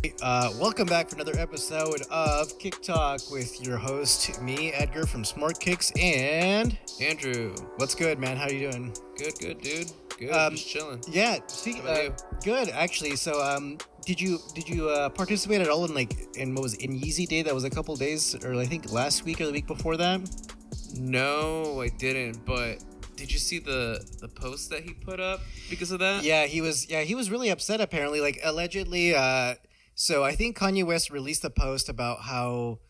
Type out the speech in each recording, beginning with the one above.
Welcome back for another episode of Kick Talk with your host, me, Edgar from Smart Kicks, and Andrew, what's good, man? How you doing? good, dude. Good, just chilling. Yeah, How about you? good actually. So, did you participate at all in what was it, in Yeezy Day? That was a couple days, or I think last week or the week before that. No, I didn't. But did you see the post that he put up because of that? Yeah, he was really upset apparently. Like allegedly, so I think Kanye West released a post about how,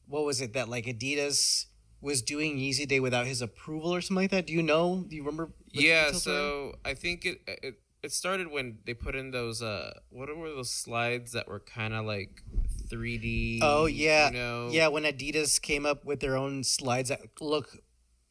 what was it, that like Adidas was doing Yeezy Day without his approval or something like that. Do you know? Do you remember? What the Yeah. details were? So I think it started when they put in those what were those slides that were kind of like 3D. Oh yeah, You know. yeah. When Adidas came up with their own slides that look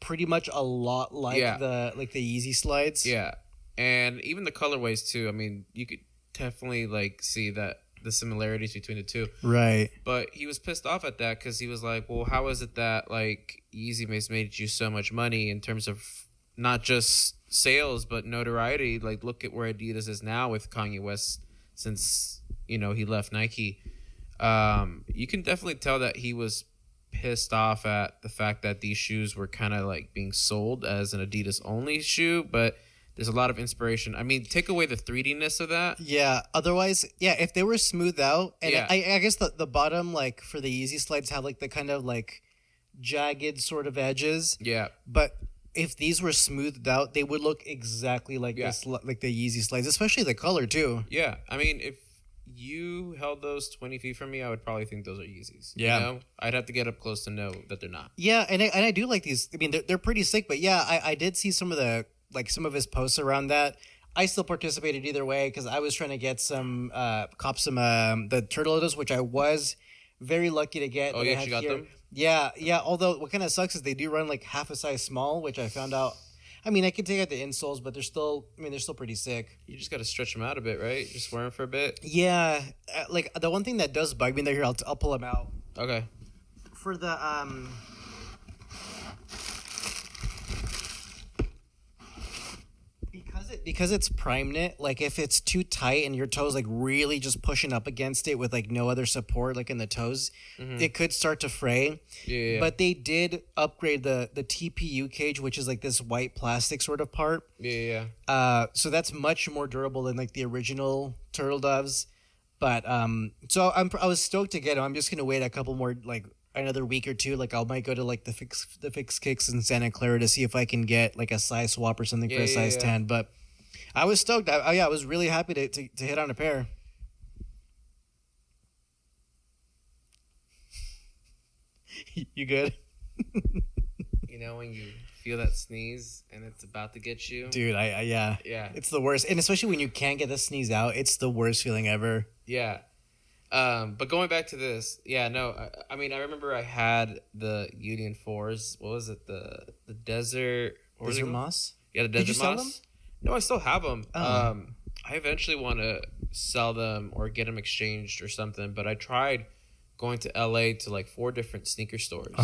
pretty much a lot like Yeah. the Yeezy slides. Yeah, and even the colorways too. I mean, you could definitely like see that the similarities between the two. Right. But he was pissed off at that because he was like, well, how is it that like Yeezy has made you so much money in terms of not just sales but notoriety? Like, look at where Adidas is now with Kanye West since he left Nike. You can definitely tell that he was pissed off at the fact that these shoes were kind of like being sold as an Adidas only shoe, but there's a lot of inspiration. I mean, take away the 3D-ness of that. Yeah. Otherwise, yeah, if they were smoothed out, and Yeah. I guess the bottom, like for the Yeezy slides, have like the kind of like jagged sort of edges. Yeah. But if these were smoothed out, they would look exactly like Yeah. like the Yeezy slides, especially the color too. Yeah. I mean, if you held those 20 feet from me, I would probably think those are Yeezys. Yeah. You know? I'd have to get up close to know that they're not. Yeah, and I do like these. I mean, they're pretty sick. But yeah, I did see some of his posts around that. I still participated either way because I was trying to get cop some the turtles, which I was very lucky to get. Oh, that you I actually have got here. them? Yeah, yeah. Although what kind of sucks is they do run like half a size small, which I found out. I mean, I can take out the insoles, but they're still pretty sick. You just got to stretch them out a bit, right? Just wear them for a bit. Yeah, like the one thing that does bug me, here, I'll pull them out Okay. for the because it's prime knit. Like if it's too tight and your toes like really just pushing up against it with like no other support, like in the toes, it could start to fray. Yeah. But they did upgrade the TPU cage, which is like this white plastic sort of part. Yeah. So that's much more durable than like the original turtle doves. But so I was stoked to get them. I'm just gonna wait a couple more, like another week or two. Like I might go to like the fix kicks in Santa Clara to see if I can get like a size swap or something for a size 10. But I was stoked. I was really happy to hit on a pair. You good? You know when you feel that sneeze and it's about to get you? Dude, yeah. Yeah. It's the worst. And especially when you can't get the sneeze out, it's the worst feeling ever. Yeah. But going back to this, yeah, no, I mean, I remember I had the Union 4s. What was it? The Desert... what was it Desert called? Moss? Yeah, the Did you Desert sell Moss. them? No, I still have them. Oh. I eventually want to sell them or get them exchanged or something, but I tried going to LA to like 4 different sneaker stores.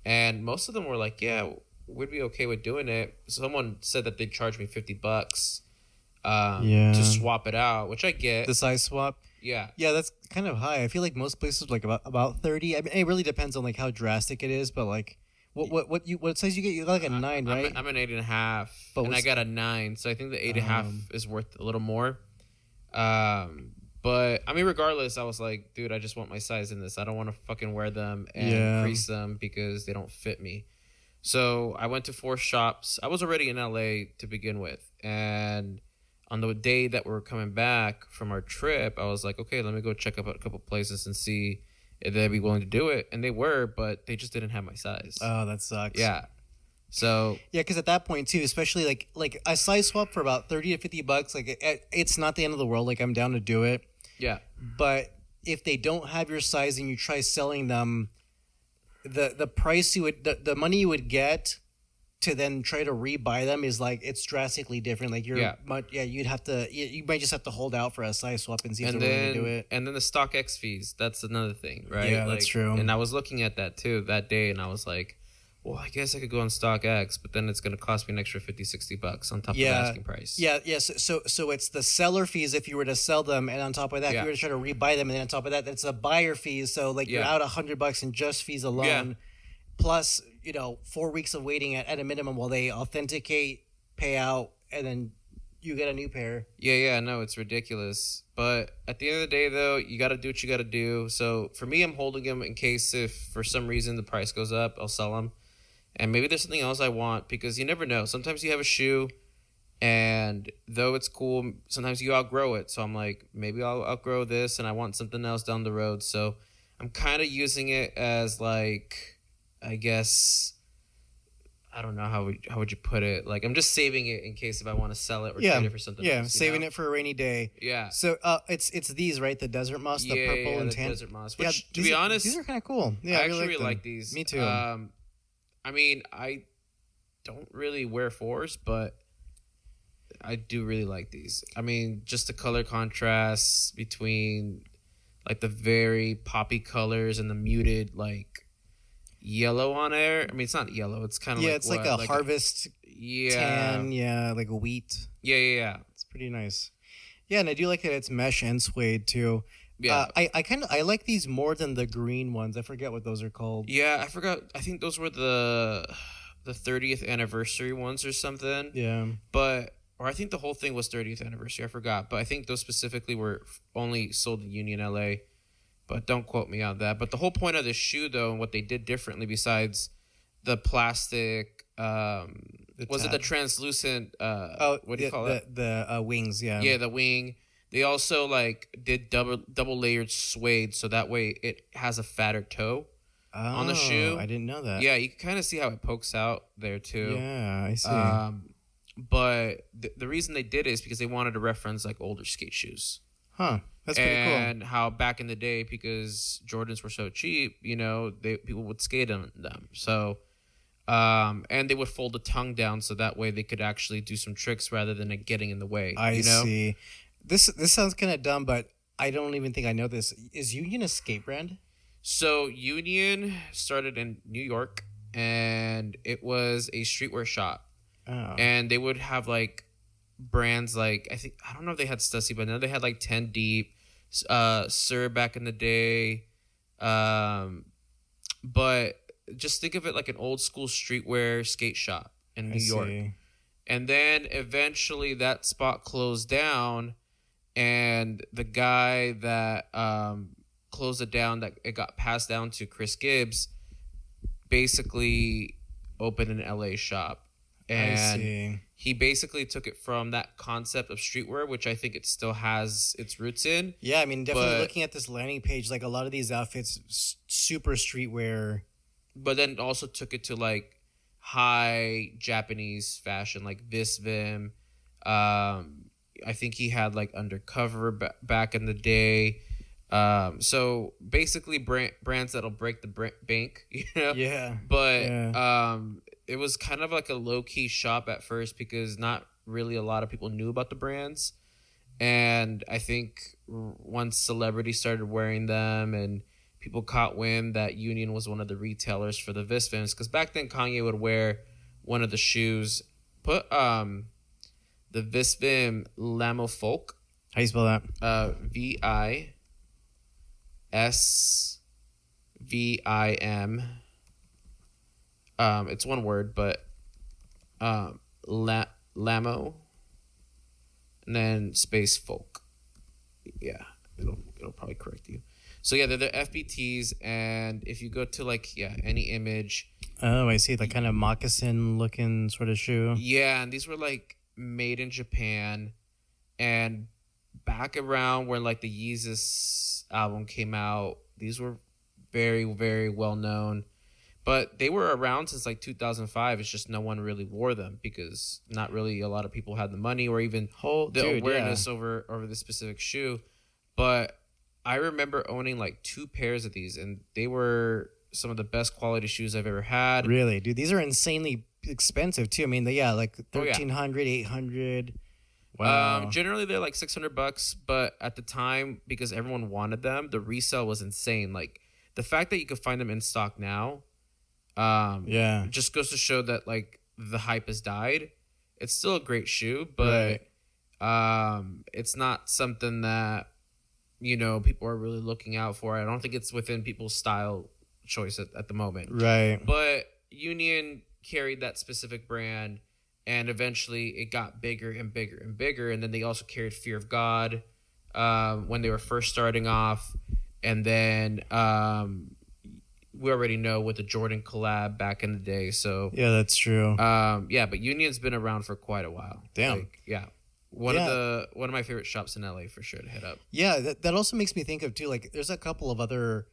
And most of them were like, yeah, we'd be okay with doing it. Someone said that they'd charge me $50 to swap it out, which I get. The size swap? Yeah. Yeah, that's kind of high. I feel like most places like about 30. I mean, it really depends on like how drastic it is, but like what size you get? You got like a 9, right? I'm an 8.5, and I got a 9, so I think the 8.5 is worth a little more. But I mean, regardless, I was like, dude, I just want my size in this. I don't want to fucking wear them and crease them because they don't fit me. So I went to 4 shops. I was already in LA to begin with, and on the day that we were coming back from our trip, I was like, okay, let me go check out a couple places and see if they'd be willing to do it. And they were, but they just didn't have my size. Oh, that sucks. Yeah. So yeah, because at that point too, especially like a size swap for about $30 to $50, like it's not the end of the world. Like I'm down to do it. yeah, But if they don't have your size and you try selling them, the price the money you would get to then try to rebuy them is like it's drastically different. Like you'd have to you might just have to hold out for a size swap and see if they're willing to do it. And then the StockX fees, that's another thing, right? Yeah, that's true. And I was looking at that too that day, and I was like, well, I guess I could go on StockX, but then it's going to cost me an extra $50-$60 on top of the Yeah, asking price. yeah. So it's the seller fees if you were to sell them, and on top of that, if Yeah. you were to try to rebuy them, and then on top of that, it's a buyer fees. So like you're Yeah. out $100 in just fees alone, plus 4 weeks of waiting at a minimum while they authenticate, pay out, and then you get a new pair. Yeah, no, it's ridiculous. But at the end of the day, though, you got to do what you got to do. So for me, I'm holding them in case if for some reason the price goes up, I'll sell them. And maybe there's something else I want because you never know. Sometimes you have a shoe, and though it's cool, sometimes you outgrow it. So I'm like, maybe I'll outgrow this, and I want something else down the road. So I'm kind of using it as like, I guess, I don't know how would you put it. Like I'm just saving it in case if I want to sell it or trade it for something else. Yeah, saving it for a rainy day. Yeah. So it's these, right? The desert moss, the purple and the tan. desert moss. Which, to be honest, these are kind of cool. Yeah, I actually really like these. Me too. I mean, I don't really wear 4s, but I do really like these. I mean, just the color contrast between like the very poppy colors and the muted like yellow on air. I mean, it's not yellow. It's kind of it's like a harvest tan. Yeah, like a wheat. Yeah. It's pretty nice. Yeah, and I do like that it's mesh and suede too. Yeah. I like these more than the green ones. I forget what those are called. Yeah, I forgot. I think those were the 30th anniversary ones or something. Yeah. Or I think the whole thing was 30th anniversary. I forgot. But I think those specifically were only sold in Union, LA. But don't quote me on that. But the whole point of this shoe, though, and what they did differently besides the plastic, was it the translucent, what do you call it? The wings, yeah. Yeah, the wing. They also like did double layered suede, so that way it has a fatter toe on the shoe. I didn't know that. Yeah, you can kind of see how it pokes out there too. Yeah, I see. But the reason they did it is because they wanted to reference like older skate shoes. Huh. That's pretty cool. And how back in the day, because Jordans were so cheap, people would skate on them. So, and they would fold the tongue down so that way they could actually do some tricks rather than it getting in the way. I see. This sounds kind of dumb, but I don't even think I know this. Is Union a skate brand? So Union started in New York, and it was a streetwear shop. Oh. And they would have like brands like I don't know if they had Stussy, but now they had like 10 Deep, Sir back in the day. But just think of it like an old school streetwear skate shop in New York. And then eventually that spot closed down, and the guy that closed it down, that it got passed down to, Chris Gibbs, basically opened an LA shop. And he basically took it from that concept of streetwear, which I think it still has its roots in. Yeah, I mean, definitely looking at this landing page, like a lot of these outfits, super streetwear. But then also took it to like high Japanese fashion, like Visvim. I think he had like Undercover back in the day. So basically brands that'll break the bank, Yeah. But it was kind of like a low-key shop at first because not really a lot of people knew about the brands. And I think once celebrities started wearing them and people caught wind that Union was one of the retailers for the Visvims, because back then Kanye would wear one of the shoes, put the Visvim Lamo Folk. How you spell that? VISVIM. It's one word, but Lamo, and then space Folk. Yeah, it'll probably correct you. So yeah, they're the FBTs, and if you go to like any image. Oh, I see, like kind of moccasin looking sort of shoe. Yeah, and these were like made in Japan, and back around when like the Yeezus album came out, these were very, very well known. But they were around since like 2005. It's just no one really wore them because not really a lot of people had the money or even awareness over this specific shoe. But I remember owning like 2 pairs of these, and they were some of the best quality shoes I've ever had. Really, dude, these are insanely expensive too. I mean, like 1,300, 800. Wow. Generally they're like $600, but at the time, because everyone wanted them, the resale was insane. Like the fact that you could find them in stock now, Yeah. It just goes to show that like the hype has died. It's still a great shoe, Right. but it's not something that people are really looking out for. I don't think it's within people's style choice at the moment. Right. But Union carried that specific brand, and eventually it got bigger and bigger and bigger. And then they also carried Fear of God when they were first starting off, and then we already know with the Jordan collab back in the day. So Yeah, that's true. yeah, but Union's been around for quite a while. Damn. Like, yeah. One of my favorite shops in LA for sure to hit up. Yeah, that also makes me think of too, like there's a couple of other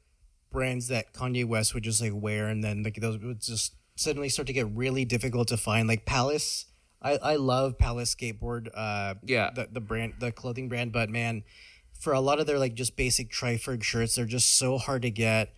brands that Kanye West would just like wear, and then like those would just suddenly start to get really difficult to find. Like Palace, I love Palace Skateboard. Yeah. The brand, the clothing brand, but man, for a lot of their like just basic Triferg shirts, they're just so hard to get.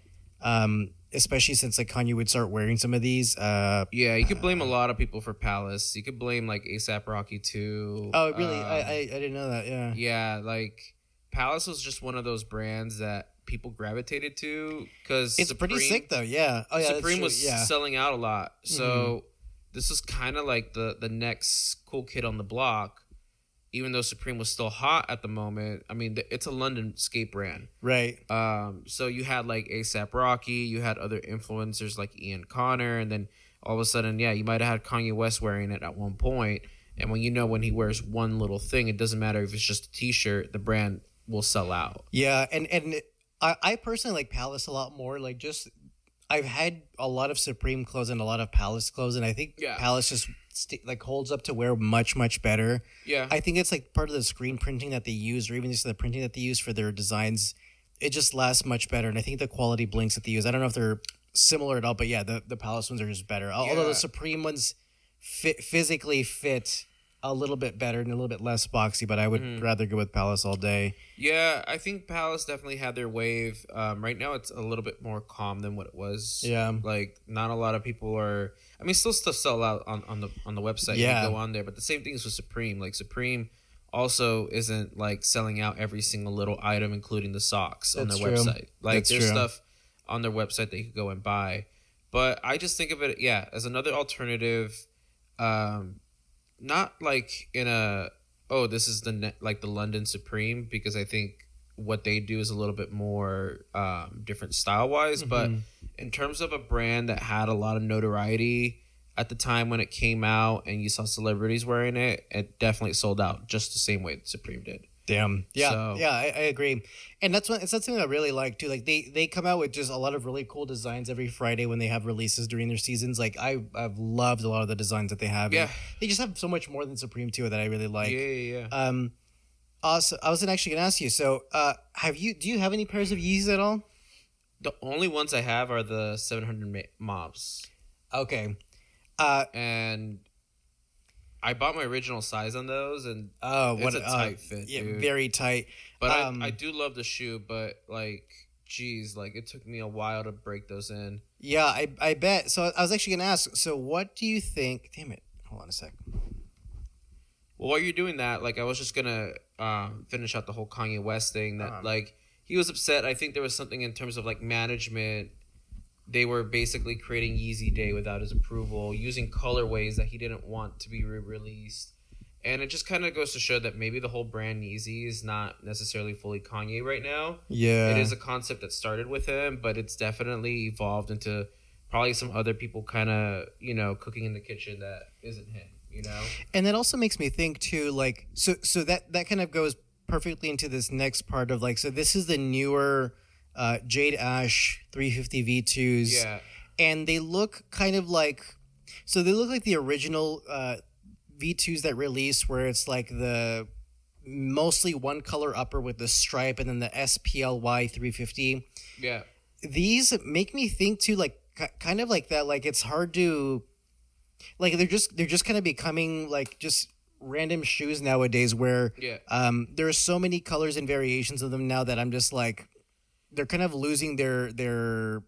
Especially since like Kanye would start wearing some of these. Yeah, you could blame a lot of people for Palace. You could blame like ASAP Rocky too. Oh, really? I didn't know that. Yeah. Yeah, like Palace was just one of those brands that people gravitated to because It's pretty sick though. Yeah. Oh yeah. Supreme was selling out a lot. So this was kind of like the next cool kid on the block. Even though Supreme was still hot at the moment, I mean, it's a London skate brand. Right. So you had like ASAP Rocky, you had other influencers like Ian Connor, and then all of a sudden, yeah, you might have had Kanye West wearing it at one point. And when he wears one little thing, it doesn't matter if it's just a T-shirt, the brand will sell out. Yeah, and I personally like Palace a lot more. Like just I've had a lot of Supreme clothes and a lot of Palace clothes, and I think Palace just like holds up to wear much better. Yeah, I think it's like part of the screen printing that they use, or even just the printing that they use for their designs. It just lasts much better, and I think the quality blinks that they use. I don't know if they're similar at all, but yeah, the Palace ones are just better. Although the Supreme ones physically fit a little bit better and a little bit less boxy, but I would rather go with Palace all day. Yeah, I think Palace definitely had their wave. Right now, it's a little bit more calm than what it was. Yeah, like not a lot of people are. I mean, still stuff sell out on the website. Yeah, you go on there, but the same thing is with Supreme. Like Supreme also isn't like selling out every single little item, including the socks on their website. Like there's stuff on their website that you could go and buy. But I just think of it, as another alternative. Not like in a this is the London Supreme, because I think what they do is a little bit more different style wise, but in terms of a brand that had a lot of notoriety at the time when it came out and you saw celebrities wearing it, it definitely sold out just the same way that Supreme did. Damn. Yeah. So, I agree. And it's something I really like too. Like they come out with just a lot of really cool designs every Friday when they have releases during their seasons. Like I've loved a lot of the designs that they have. Yeah. They just have so much more than Supreme too that I really like. Yeah. Also, I was actually gonna ask you. So, do you have any pairs of Yeezys at all? The only ones I have are the 700 mobs. Okay. And I bought my original size on those, and it's a tight fit, yeah, dude. Very tight. But I do love the shoe, but like, geez, like it took me a while to break those in. Yeah, I bet. So I was actually gonna ask. So what do you think? Damn it! Hold on a sec. Well, while you're doing that, like I was just gonna finish out the whole Kanye West thing. That like he was upset. I think there was something in terms of like management. They were basically creating Yeezy Day without his approval, using colorways that he didn't want to be re-released. And it just kind of goes to show that maybe the whole brand Yeezy is not necessarily fully Kanye right now. Yeah. It is a concept that started with him, but it's definitely evolved into probably some other people kind of, cooking in the kitchen that isn't him, And that also makes me think too, like, so that kind of goes perfectly into this next part of like, so this is the newer Jade Ash 350 V2s. Yeah. And they look kind of like, so they look like the original V2s that released, where it's like the mostly one color upper with the stripe and then the SPLY 350. Yeah. These make me think too, like kind of like that, like it's hard to, like they're just kind of becoming like just random shoes nowadays where there are so many colors and variations of them now that I'm just like, they're kind of losing their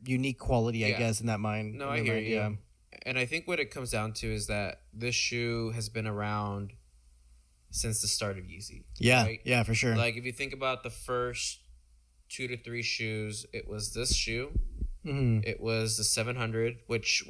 unique quality, I guess, in that mind. No, I hear you. Yeah. And I think what it comes down to is that this shoe has been around since the start of Yeezy. Yeah, right? Yeah, for sure. Like if you think about the first 2 to 3 shoes, it was this shoe, It was the 700, which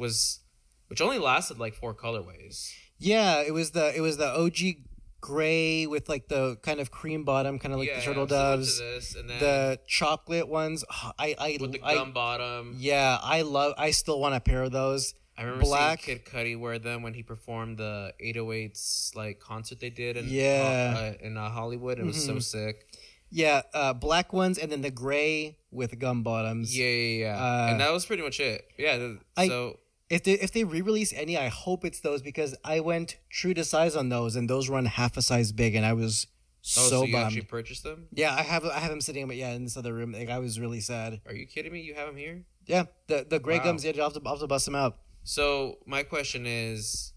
only lasted like 4 colorways. Yeah, it was the OG gray with like the kind of cream bottom, kind of like the turtle Similar to doves. this, and then The chocolate ones, with the gum bottom. yeah, I still want a pair of those. I remember Black. seeing Kid Cudi wear them when he performed the 808s like concert they did in Hollywood. It was so sick. Yeah, black ones, and then the gray with gum bottoms. Yeah. And that was pretty much it. Yeah. So if they re-release any, I hope it's those, because I went true to size on those, and those run half a size big, and I was so you bummed. actually purchased them? Yeah, I have them sitting, but in this other room. Like, I was really sad. Are you kidding me? You have them here? Yeah, the gray Wow. gums. Yeah, I'll have to bust them out. So my question is,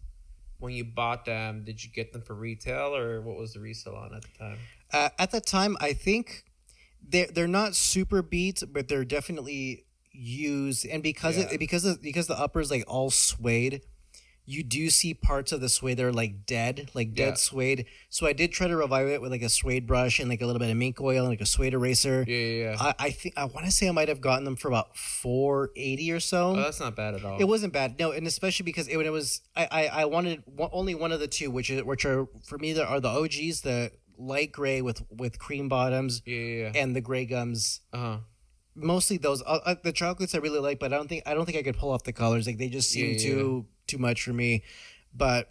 when you bought them, did you get them for retail, or what was the resale on at the time? At the time, I think they're not super beat, but they're definitely used. And because the upper is like all suede, you do see parts of the suede that are like dead suede. So I did try to revive it with like a suede brush and like a little bit of mink oil and like a suede eraser. Yeah. I think I want to say I might have gotten them for about $4.80 or so. Oh, that's not bad at all. It wasn't bad, no, and especially because when it was, I wanted only one of the two, which are for me are the OGs, the light gray with cream bottoms, and the gray gums. Mostly those. The chocolates I really like, but I don't think I could pull off the colors. Like, they just seem too much for me. But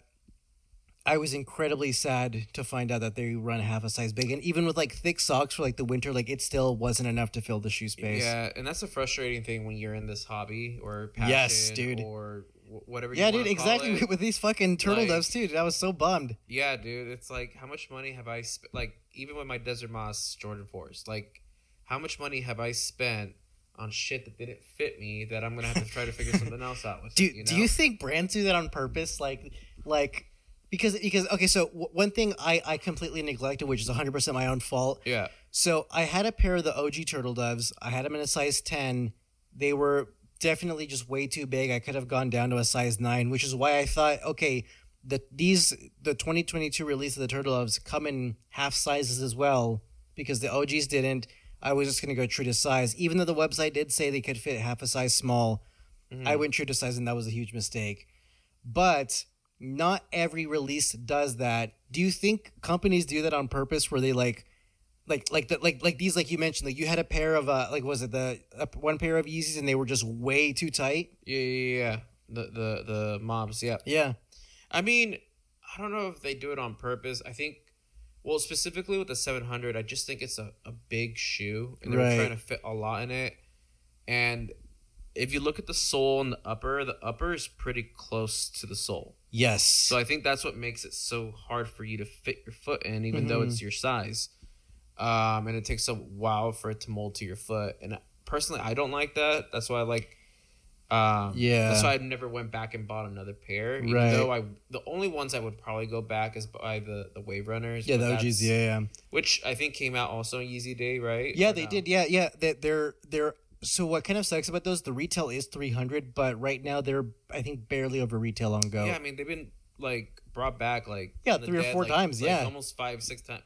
I was incredibly sad to find out that they run half a size big, and even with like thick socks for like the winter, like it still wasn't enough to fill the shoe space. Yeah, and that's a frustrating thing when you're in this hobby or passion, yes, dude, or whatever. Yeah, you dude, exactly. With these fucking turtle doves too, dude, I was so bummed. Yeah, dude, it's like, how much money have I spent? Like, even with my Desert Moss Jordan 4s, like, how much money have I spent on shit that didn't fit me that I'm gonna have to try to figure something else out with? Do you think brands do that on purpose? Like because okay, so one thing I completely neglected, which is 100% my own fault. Yeah. So I had a pair of the OG turtle doves. I had them in a size 10. They were definitely just way too big. I could have gone down to a size 9, which is why I thought, okay, the 2022 release of the turtle doves come in half sizes as well, because the OGs didn't. I was just going to go true to size. Even though the website did say they could fit half a size small, I went true to size, and that was a huge mistake. But not every release does that. Do you think companies do that on purpose, where they like these, like you mentioned, like you had a pair of was it one pair of Yeezys and they were just way too tight? Yeah. The mobs, yeah. Yeah. I mean, I don't know if they do it on purpose. I think, well, specifically with the 700, I just think it's a big shoe, and they were trying to fit a lot in it. And if you look at the sole and the upper is pretty close to the sole. Yes. So I think that's what makes it so hard for you to fit your foot in, even though it's your size. And it takes a while for it to mold to your foot. And personally, I don't like that. That's why I like... That's why I never went back and bought another pair. Even though the only ones I would probably go back is buy the Wave Runners. Yeah, the OGs. Yeah. Which I think came out also in Yeezy Day, right? Yeah, they did. Yeah. They're. So what kind of sucks about those? The retail is $300, but right now they're, I think, barely over retail on Go. Yeah, I mean, they've been like brought back like 3 or 4 times. Like almost 5-6 times.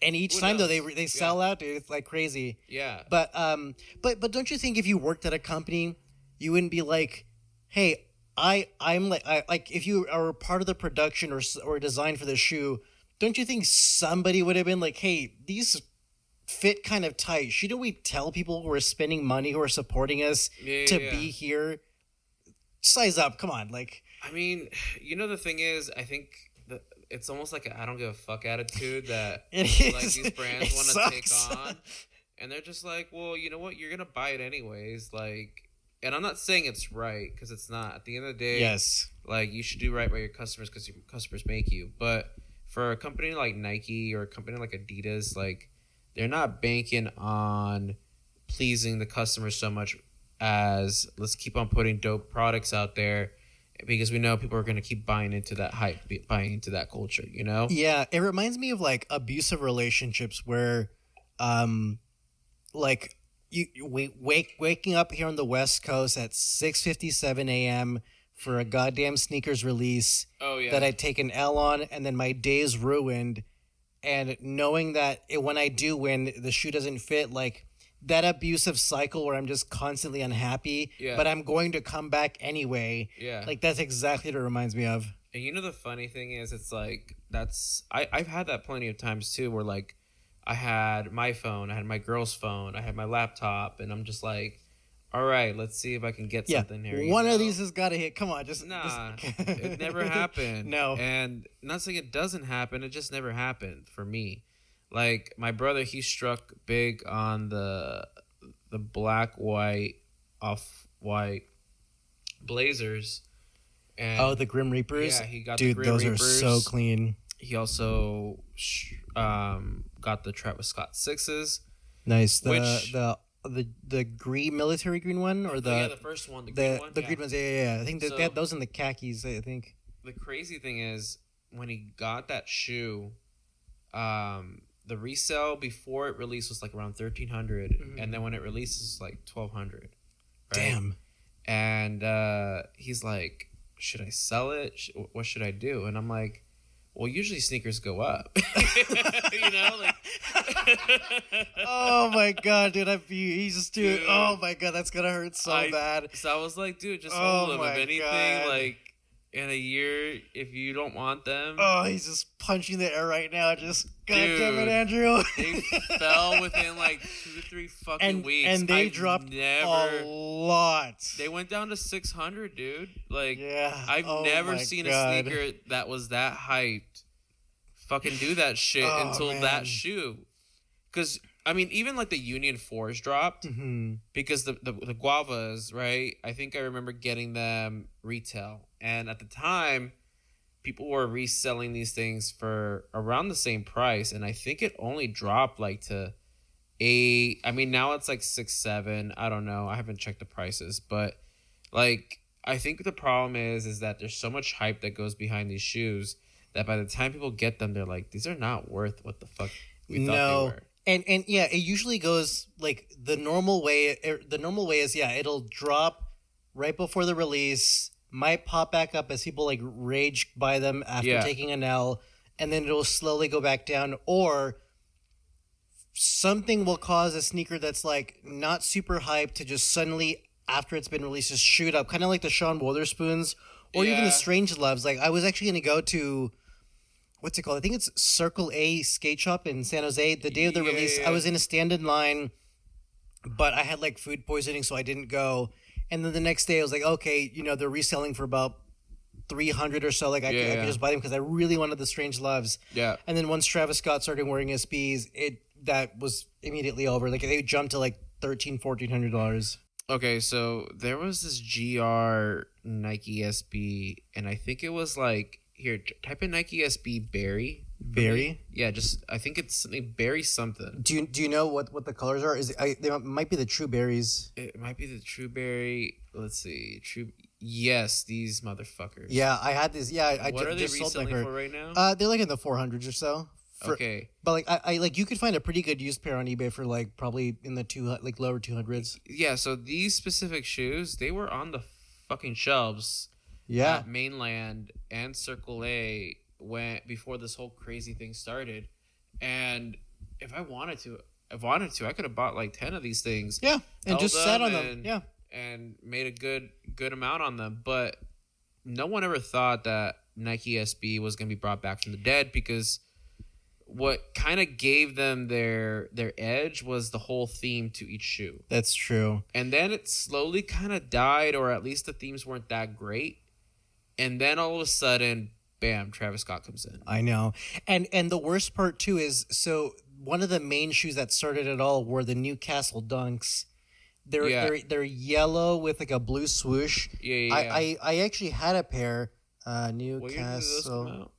And each time though they sell out, dude. It's like crazy. Yeah. But don't you think if you worked at a company, you wouldn't be like, hey, I'm like if you are part of the production or design for the shoe, don't you think somebody would have been like, hey, these fit kind of tight. Shouldn't we tell people who are spending money, who are supporting us, to be here? Size up, come on, like. I mean, the thing is, I think that it's almost like a I don't give a fuck attitude that like these brands want to take on, and they're just like, well, you know what, you're gonna buy it anyways, like. And I'm not saying it's right, because it's not. At the end of the day, yes, like, you should do right by your customers because your customers make you. But for a company like Nike or a company like Adidas, like, they're not banking on pleasing the customer so much as let's keep on putting dope products out there, because we know people are going to keep buying into that hype, buying into that culture, Yeah, it reminds me of like abusive relationships where, like waking up here on the West Coast at 6:57 a.m. for a goddamn sneakers release. Oh yeah, that I take an L on, and then my day's ruined. And knowing that when I do win, the shoe doesn't fit, like that abusive cycle where I'm just constantly unhappy, Yeah. but I'm going to come back anyway. Yeah. Like that's exactly what it reminds me of. And you know the funny thing is, it's like I've had that plenty of times too, where like I had my phone, I had my girl's phone, I had my laptop, and I'm just like, all right, let's see if I can get something here. One of these has got to hit. Come on, just it never happened. No, and not saying it doesn't happen, it just never happened for me. Like my brother, he struck big on the black white off white Blazers. And the Grim Reapers. Yeah, he got Dude, the Grim those Reapers. are so clean. He also got the Travis Scott sixes. Nice. The green military green one or the first one, the green one. The green ones. Yeah. I think they had those in the khakis. I think. The crazy thing is when he got that shoe, the resale before it released was like around 1,300, and then when it released, it was like 1,200. Right? Damn. And he's like, should I sell it? What should I do? And I'm like, well, usually sneakers go up. You know, like. Oh my god, dude! Dude. Oh my god, that's gonna hurt so bad. So I was like, dude, just hold them. If anything, like in a year, if you don't want them. Oh, he's just punching the air right now. Just goddamn it, Andrew. They fell within like 2 to 3 fucking weeks, and they dropped a lot. They went down to 600, dude. Like, yeah, I've never seen a sneaker that was that hyped fucking do that shit until that shoe. Because I mean, even like the Union 4s dropped because the Guavas, right? I think I remember getting them retail, and at the time, people were reselling these things for around the same price, and I think it only dropped like to 8. I mean, now it's like 6, 7. I don't know. I haven't checked the prices, but like I think the problem is that there's so much hype that goes behind these shoes that by the time people get them, they're like, these are not worth what the fuck we thought they were. And yeah, it usually goes like the normal way. The normal way is it'll drop right before the release, might pop back up as people like rage buy them after taking an L, and then it'll slowly go back down, or something will cause a sneaker that's like not super hyped to just suddenly after it's been released just shoot up, kind of like the Sean Wotherspoons or even the Strange Loves. Like I was actually gonna go to. What's it called? I think it's Circle A Skate Shop in San Jose. The day of the release, I was in a stand-in line, but I had like food poisoning, so I didn't go. And then the next day, I was like, okay, they're reselling for about 300 or so. Like I could just buy them because I really wanted the Strange Loves. Yeah. And then once Travis Scott started wearing SBs, that was immediately over. Like they jumped to like $1,400. Okay, so there was this GR Nike SB, and I think it was like. Here, type in Nike SB Berry. Berry? Yeah, just I think it's something Berry something. Do you know what the colors are? They might be the True Berries. It might be the True Berry. Let's see. Yes, these motherfuckers. Yeah, I had these. Yeah, what are they just reselling for right now? They're like in the 400s or so. Okay. But like I like you could find a pretty good used pair on eBay for like probably in the lower 200s. Yeah, so these specific shoes, they were on the fucking shelves. Yeah. At Mainland and Circle A before this whole crazy thing started. And if I wanted to, I could have bought like 10 of these things. Yeah. And just sat on them. Yeah. And made a good amount on them. But no one ever thought that Nike SB was going to be brought back from the dead, because what kind of gave them their edge was the whole theme to each shoe. That's true. And then it slowly kind of died, or at least the themes weren't that great. And then all of a sudden, bam, Travis Scott comes in. I know. And the worst part, too, is so one of the main shoes that started it all were the Newcastle Dunks. They're yellow with like a blue swoosh. Yeah. I actually had a pair. Newcastle. What year did those come out?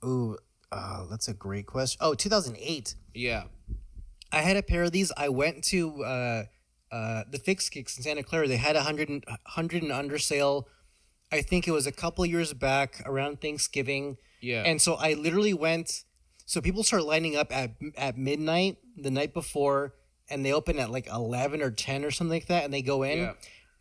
Ooh, that's a great question. Oh, 2008. Yeah. I had a pair of these. I went to the Fix Kicks in Santa Clara. They had 100 and under sale. I think it was a couple years back around Thanksgiving. Yeah. And so I literally went. So people start lining up at midnight the night before, and they open at like 11 or 10 or something like that, and they go in. Yeah.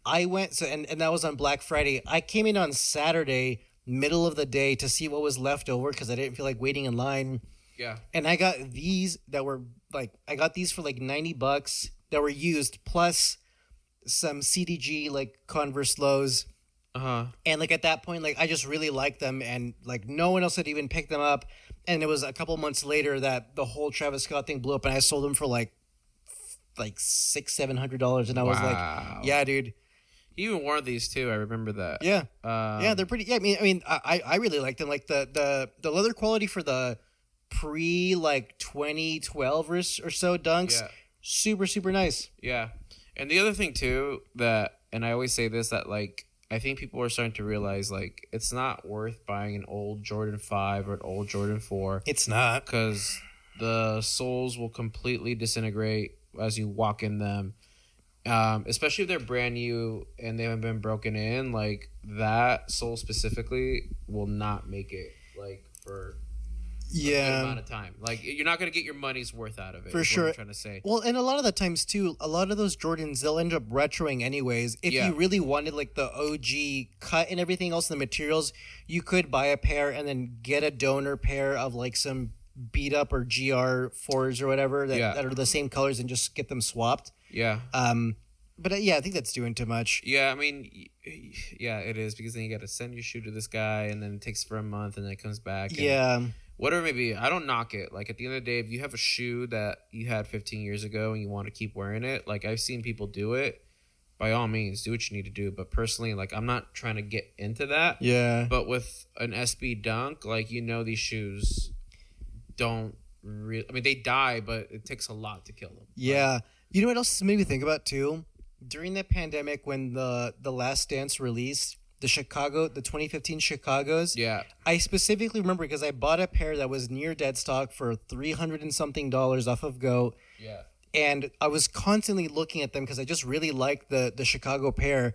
I went, and that was on Black Friday. I came in on Saturday, middle of the day, to see what was left over because I didn't feel like waiting in line. Yeah. And I got these that were like, I got these for like $90 that were used, plus some CDG like Converse lows. Uh-huh. And like at that point, like I just really liked them, and like no one else had even picked them up. And it was a couple months later that the whole Travis Scott thing blew up, and I sold them for like $600-700, and I was like, Wow. yeah, dude. You even wore these too. I remember that. Yeah. Yeah, they're Um, pretty. Yeah, I really like them. Like the leather quality for the pre like 2012 or so dunks, yeah. super super nice. Yeah. And the other thing too that, and I always say this, that like I think people are starting to realize like it's not worth buying an old Jordan 5 or an old Jordan 4 It's not. because the soles will completely disintegrate as you walk in them. Especially if they're brand new and they haven't been broken in, like that sole specifically will not make it like for a good amount of time. Like you're not gonna get your money's worth out of it. For is sure. what I'm trying to say. Well, and a lot of the times too, a lot of those Jordans they'll end up retroing anyways. If Yeah. you really wanted like the OG cut and everything else, the materials, you could buy a pair and then get a donor pair of like some beat up or GR4s or whatever that are the same colors and just get them swapped. Yeah. But yeah, I think that's doing too much. Yeah, I mean, yeah, it is, because then you got to send your shoe to this guy, and then it takes for a month, and then it comes back. And Yeah. whatever it may be, I don't knock it. Like at the end of the day, if you have a shoe that you had 15 years ago and you want to keep wearing it, like I've seen people do it. By all means, do what you need to do. But personally, like I'm not trying to get into that. Yeah. But with an SB Dunk, like these shoes don't really. I mean, they die, but it takes a lot to kill them. Yeah. You know what else made me think about too? During the pandemic, when the Last Dance released, the 2015 Chicago's. Yeah. I specifically remember because I bought a pair that was near dead stock for $300 and something off of Go. Yeah. And I was constantly looking at them because I just really liked the Chicago pair.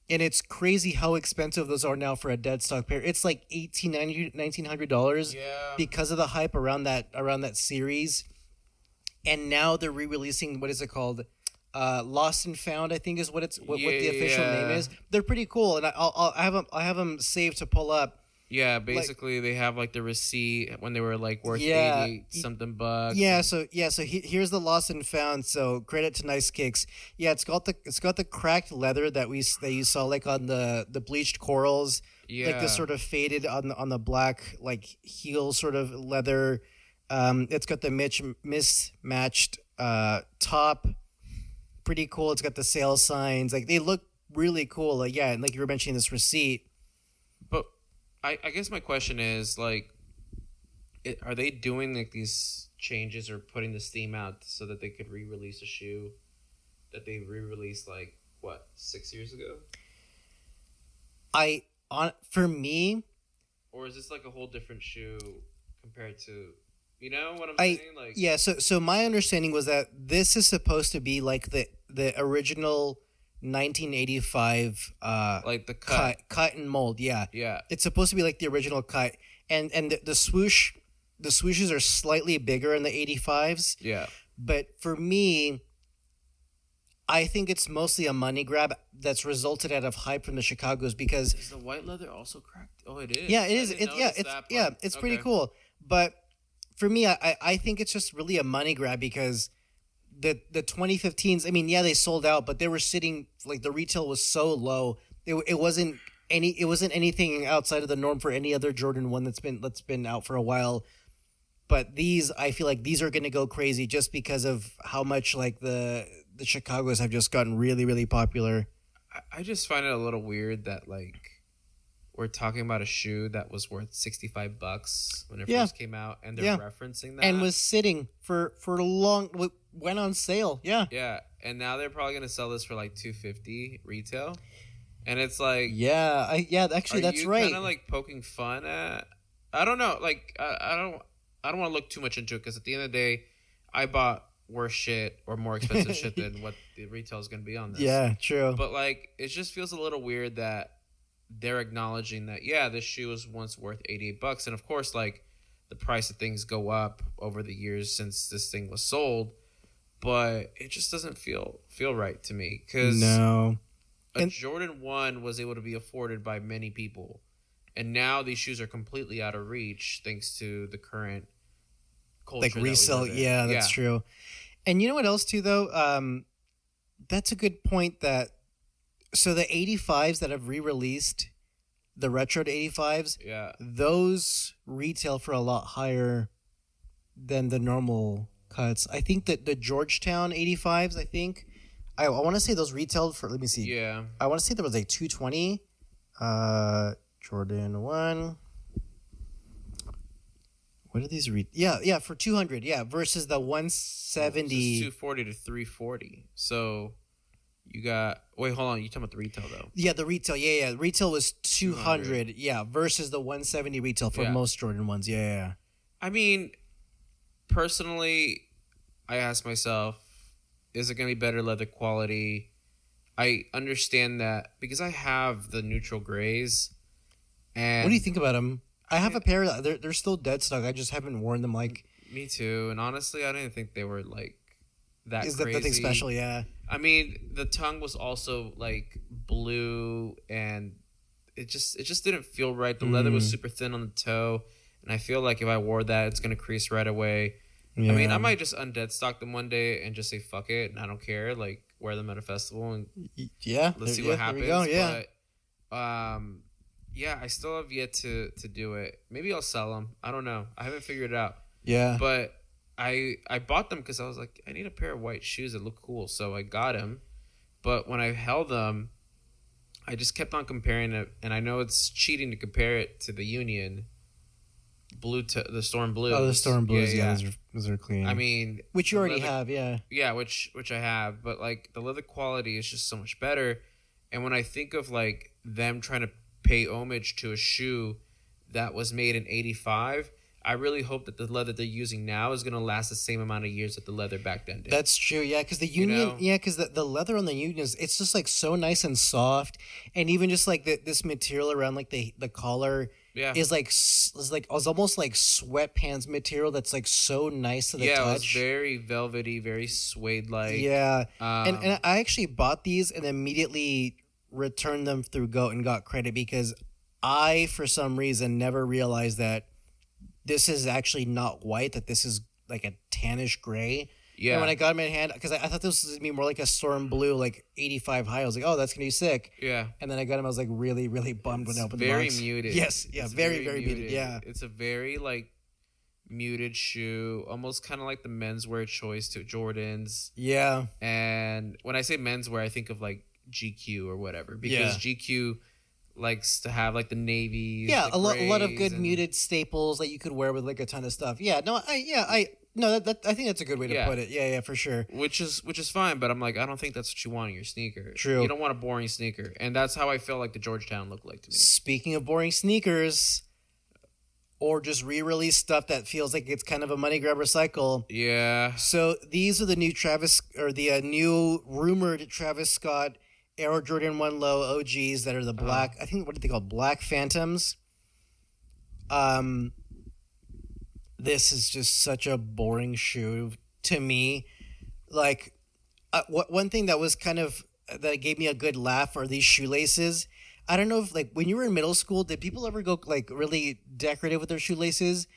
And it's crazy how expensive those are now for a dead stock pair. It's like $1,800, $1,900 Yeah. because of the hype around that series. And now they're re-releasing, what is it called? Lost and Found, I think is what the official name is. They're pretty cool, and I have them saved to pull up. Yeah, basically they have like the receipt when they were like worth Yeah. 80 something bucks. Yeah, so here's the Lost and Found. So credit to Nice Kicks. Yeah, it's got the cracked leather that you saw like on the bleached corals. Yeah. Like this sort of faded on the black like heel sort of leather. It's got the mismatched top. Pretty cool. It's got the sale signs. Like they look really cool. Like yeah, and like you were mentioning this receipt. But I guess my question is like, are they doing like these changes or putting this theme out so that they could re-release a shoe that they re-released like what 6 years ago? For me, or is this like a whole different shoe compared to, you know what I'm saying? Like yeah. So my understanding was that this is supposed to be like the original 1985 like the cut and mold. Yeah. Yeah. It's supposed to be like the original cut, and the swooshes are slightly bigger in the 85s. Yeah. But for me, I think it's mostly a money grab that's resulted out of hype from the Chicago's because Is the white leather also cracked? Oh, it is. yeah, it is. I didn't notice that part. It's pretty Okay. cool. But for me, I think it's just really a money grab because the 2015s. I mean, yeah, they sold out, but they were sitting like the retail was so low. It wasn't anything outside of the norm for any other Jordan 1 that's been out for a while. But these, I feel like these are going to go crazy just because of how much like the Chicago's have just gotten really, really popular. I just find it a little weird that like we're talking about a shoe that was worth $65 when it first came out, and they're referencing that, and was sitting for long, went on sale. Yeah, yeah, and now they're probably gonna sell this for like $250 retail, and it's like actually that's right. Kind of like poking fun at. I don't know, like I don't want to look too much into it because at the end of the day, I bought worse shit or more expensive shit than what the retail is going to be on this. Yeah, true. But like, it just feels a little weird that they're acknowledging that, yeah, this shoe was once worth $88. And of course, like the price of things go up over the years since this thing was sold, but it just doesn't feel right to me because Jordan 1 was able to be afforded by many people. And now these shoes are completely out of reach thanks to the current like culture that we resell. live in. Yeah, that's true. And you know what else too though? That's a good point. That so the 85s that have re-released, the retro 85s, Yeah. those retail for a lot higher than the normal cuts. I think that the Georgetown 85s, I want to say those retailed for, let me see. Yeah. I want to say there was like 220. Jordan 1. What are these yeah, for 200. Yeah, versus the 170. 240 to 340. So you got, wait, hold on. You talking about the retail though? Yeah, the retail. Yeah. Retail was 200. Yeah, versus the 170 retail for most Jordan ones. Yeah. I mean, personally, I ask myself, is it going to be better leather quality? I understand that because I have the neutral grays. And what do you think about them? I have a pair. They're still dead stock. I just haven't worn them. Like, me too. And honestly, I didn't think they were like that is crazy. That nothing special? Yeah. I mean, the tongue was also like blue, and it just didn't feel right. The leather was super thin on the toe, and I feel like if I wore that, it's gonna crease right away. Yeah. I mean, I might just undead stock them one day and just say fuck it, and I don't care. Like, wear them at a festival and let's see what happens. There we go, yeah. But yeah, I still have yet to do it. Maybe I'll sell them. I don't know. I haven't figured it out. Yeah. But I bought them because I was like, I need a pair of white shoes that look cool. So I got them. But when I held them, I just kept on comparing it. And I know it's cheating to compare it to the Union the Storm Blues. Oh, the Storm Blues. Yeah. Those are clean. I mean, which you already have. Yeah. Yeah, which I have. But like the leather quality is just so much better. And when I think of like them trying to pay homage to a shoe that was made in 85, I really hope that the leather they're using now is going to last the same amount of years that the leather back then did. That's true, yeah, because the Union, because the leather on the Union it's just like so nice and soft, and even just like this material around like the collar is almost like sweatpants material that's like so nice to the touch. Yeah, it was very velvety, very suede like. Yeah, and I actually bought these and immediately returned them through Goat and got credit because I, for some reason, never realized that this is actually not white, that this is like a tannish gray. Yeah. And when I got them in hand, because I thought this was going to be more like a storm blue, like 85 high. I was like, oh, that's going to be sick. Yeah. And then I got them. I was like really, really bummed when I opened the box. Very muted. Yes. Yeah. Very, very muted. Yeah. It's a very like muted shoe, almost kind of like the menswear choice to Jordans. Yeah. And when I say menswear, I think of like GQ or whatever, because GQ likes to have like the navies. Yeah, a lot of good muted staples that you could wear with like a ton of stuff. Yeah, no, I think that's a good way to put it. Yeah, for sure. Which is fine, but I'm like, I don't think that's what you want in your sneaker. True. You don't want a boring sneaker, and that's how I felt like the Georgetown looked like to me. Speaking of boring sneakers, or just re-release stuff that feels like it's kind of a money grabber cycle. Yeah. So these are the new new rumored Travis Scott Air Jordan 1 Low OGs that are the black, I think, what are they called? Black Phantoms. This is just such a boring shoe to me. Like, one thing that was that gave me a good laugh are these shoelaces. I don't know if, like, when you were in middle school, did people ever go, like, really decorative with their shoelaces?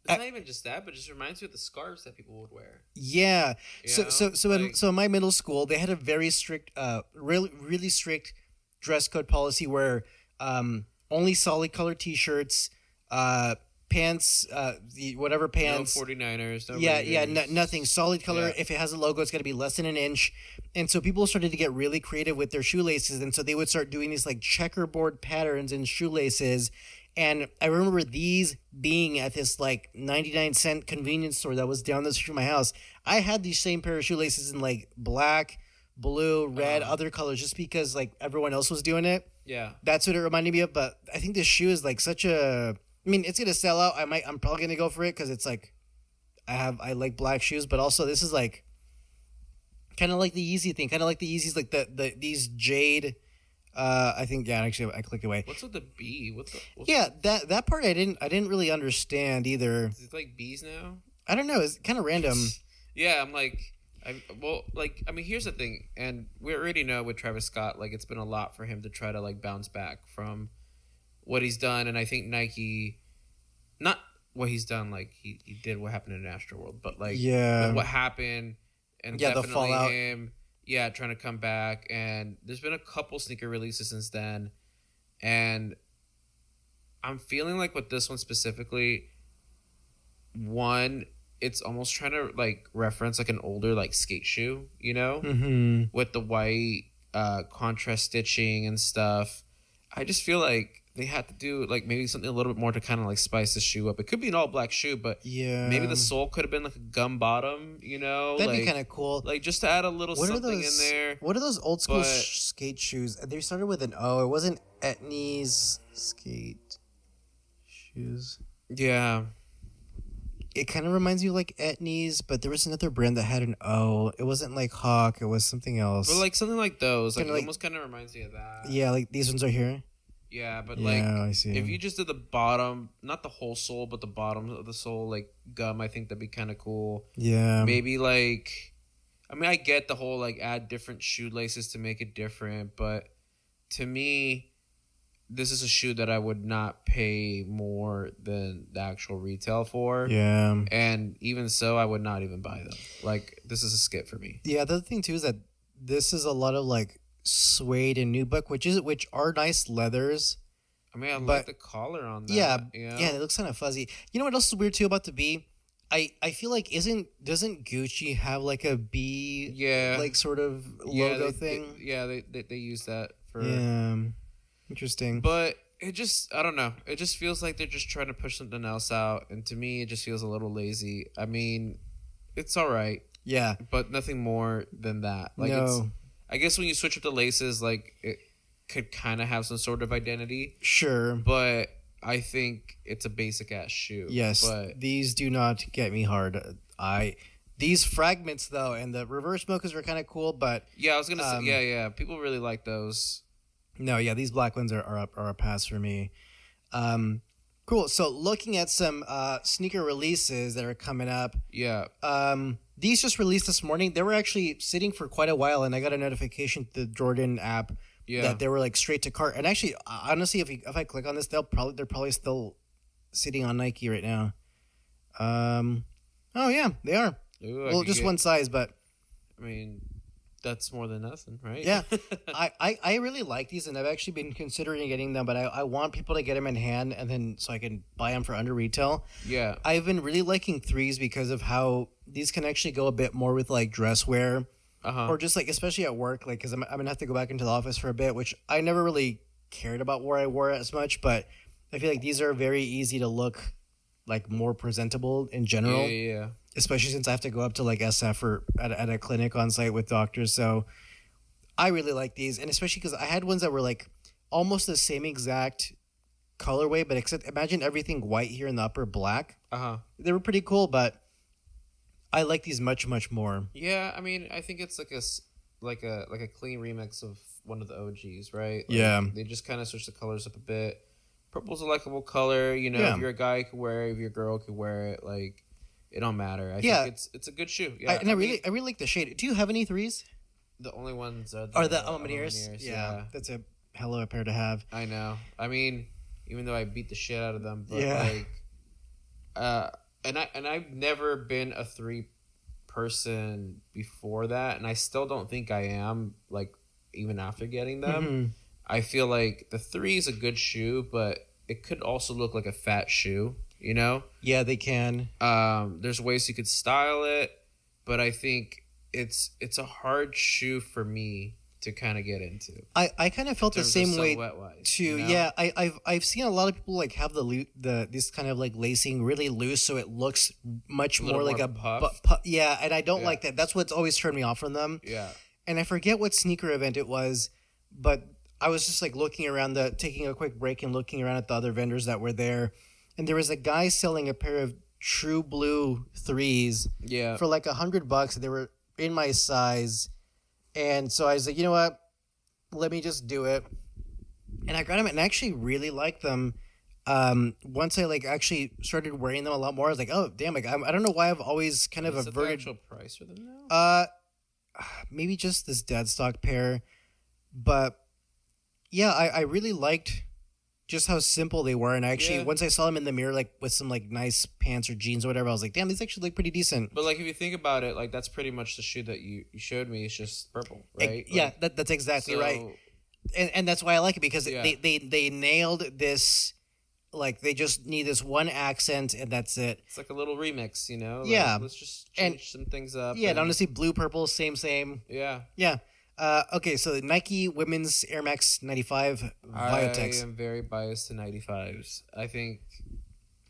It's not even just that, but it just reminds me of the scarves that people would wear. Yeah. So in my middle school, they had a very strict, really strict dress code policy where only solid color T-shirts, pants, whatever pants. No 49ers. No Raiders. Nothing. Solid color. Yeah. If it has a logo, it's got to be less than an inch. And so people started to get really creative with their shoelaces. And so they would start doing these like checkerboard patterns in shoelaces. And I remember these being at this like 99-cent convenience store that was down the street from my house. I had these same pair of shoelaces in like black, blue, red, other colors, just because like everyone else was doing it. Yeah. That's what it reminded me of. But I think this shoe is like such a, I mean, it's going to sell out. I'm probably going to go for it because it's like, I like black shoes, but also this is like kind of like the Yeezy thing, kind of like the Yeezys, like these jade. I think actually I clicked away. What's with the bee? That part I didn't really understand either. Is it like bees now? I don't know. It's kind of random. Yeah, I'm like, here's the thing, and we already know with Travis Scott, like it's been a lot for him to try to like bounce back from what he's done, and I think Nike, not what he's done. Like he did what happened in Astroworld, but like Yeah. with what happened, and Yeah, the definitely fallout. him, yeah, trying to come back. And there's been a couple sneaker releases since then, and I'm feeling like with this one specifically, one, it's almost trying to like reference like an older like skate shoe, you know, Mm-hmm. with the white contrast stitching and stuff. I just feel like they had to do like maybe something a little bit more to kind of like spice the shoe up. It could be an all black shoe, but maybe Yeah. the sole could have been like a gum bottom, you know, That'd be kind of cool. like just to add a little What are something in those? there. What are those old school But skate shoes? They started with an O. It wasn't Etnies skate shoes. yeah, It kind of reminds you of like Etnies, but there was another brand that had an O. It wasn't like Hawk. It was something else. but like something like those, like Kinda it like- almost kind of reminds me of that. Yeah, like these ones are here. Yeah, but Yeah, like I see. if you just did the bottom, not the whole sole, but the bottom of the sole, like gum, I think that'd be kind of cool. Yeah. Maybe like, I mean, I get the whole like add different shoelaces to make it different, but to me, this is a shoe that I would not pay more than the actual retail for. Yeah. And even so, I would not even buy them. Like, this is a skip for me. Yeah, the other thing too is that this is a lot of like suede and nubuck, which are nice leathers. I mean, I But- like the collar on that. Yeah, you know? yeah, it looks kind of fuzzy. You know what else is weird too about the B? I feel like doesn't Gucci have like a B Yeah. like sort of Yeah, logo they- thing? they use that for. Yeah, interesting. But it just, I don't know. It just feels like they're just trying to push something else out. And to me, it just feels a little lazy. I mean, it's all right, Yeah, but nothing more than that. Like, it's, no, I guess when you switch up the laces, like, it could kind of have some sort of identity. sure. But I think it's a basic ass shoe. Yes, But these do not get me hard. These fragments though, and the reverse mochas are kind of cool, but yeah, I was going to say, yeah. People really like those. no, yeah, these black ones are a pass for me. Cool. So looking at some sneaker releases that are coming up. Yeah. These just released this morning. They were actually sitting for quite a while, and I got a notification to the Jordan app Yeah. that they were like straight to cart. And actually, honestly, if I click on this, they're probably still sitting on Nike right now. Oh yeah, they are. Ooh, Well, just one size, but I mean, that's more than nothing, right? yeah, I really like these, and I've actually been considering getting them, but I want people to get them in hand, and then so I can buy them for under retail. Yeah. I've been really liking threes because of how these can actually go a bit more with like dress wear. Uh-huh. Or just like, especially at work, like, because I'm going to have to go back into the office for a bit, which I never really cared about where I wore it as much, but I feel like these are very easy to look like more presentable in general, Yeah. especially since I have to go up to like SF or at a clinic on site with doctors. So I really like these, and especially because I had ones that were like almost the same exact colorway, but except imagine everything white here in the upper, black. Uh-huh. They were pretty cool, but I like these much, much more. Yeah, I mean, I think it's like a clean remix of one of the OGs, right? Like, Yeah. They just kind of switch the colors up a bit. Purple's a likable color, you know. Yeah. If you're a guy, you could wear it. If you're a girl, could wear it. Like, it don't matter. I Yeah. think it's a good shoe. Yeah, I really like the shade. Do you have any threes? the only ones are Or the Alumineers, Yeah, that's a hell of a pair to have. I know. I mean, even though I beat the shit out of them, but Yeah. like, and I've never been a three person before that, and I still don't think I am. Like, even after getting them, Mhm. I feel like the three is a good shoe, but it could also look like a fat shoe. You know, Yeah, they can. there's ways you could style it, but I think it's a hard shoe for me to kind of get into. I kind of felt the in terms of same way silhouette-wise, too. you know? Yeah, I've seen a lot of people like have the this kind of like lacing really loose, so it looks much A little more like more a puff. yeah, and I don't Yeah. like that. That's what's always turned me off from them. Yeah. And I forget what sneaker event it was, but I was just like looking around taking a quick break and looking around at the other vendors that were there, and there was a guy selling a pair of true blue threes Yeah. for like $100. They were in my size, and so I was like, you know what? Let me just do it. And I got them, and I actually really liked them. Once I like actually started wearing them a lot more, I was like, oh damn! Like I don't know why I've always kind of What's the averted. actual price for them now? Maybe just this dead stock pair, but yeah, I really liked just how simple they were. And actually, Yeah. once I saw them in the mirror, like with some like nice pants or jeans or whatever, I was like, damn, these actually look pretty decent. But like if you think about it, like that's pretty much the shoe that you showed me. It's just purple, right? Yeah, Like, that's exactly so, right. And that's why I like it, because Yeah. they nailed this. Like, they just need this one accent, and that's it. It's like a little remix, you know? Like, Yeah. let's just change some things up. Yeah, and and honestly, blue, purple, same. Yeah. Yeah. Okay, so Nike Women's Air Max 95 I Viotex. am very biased to 95s. I think,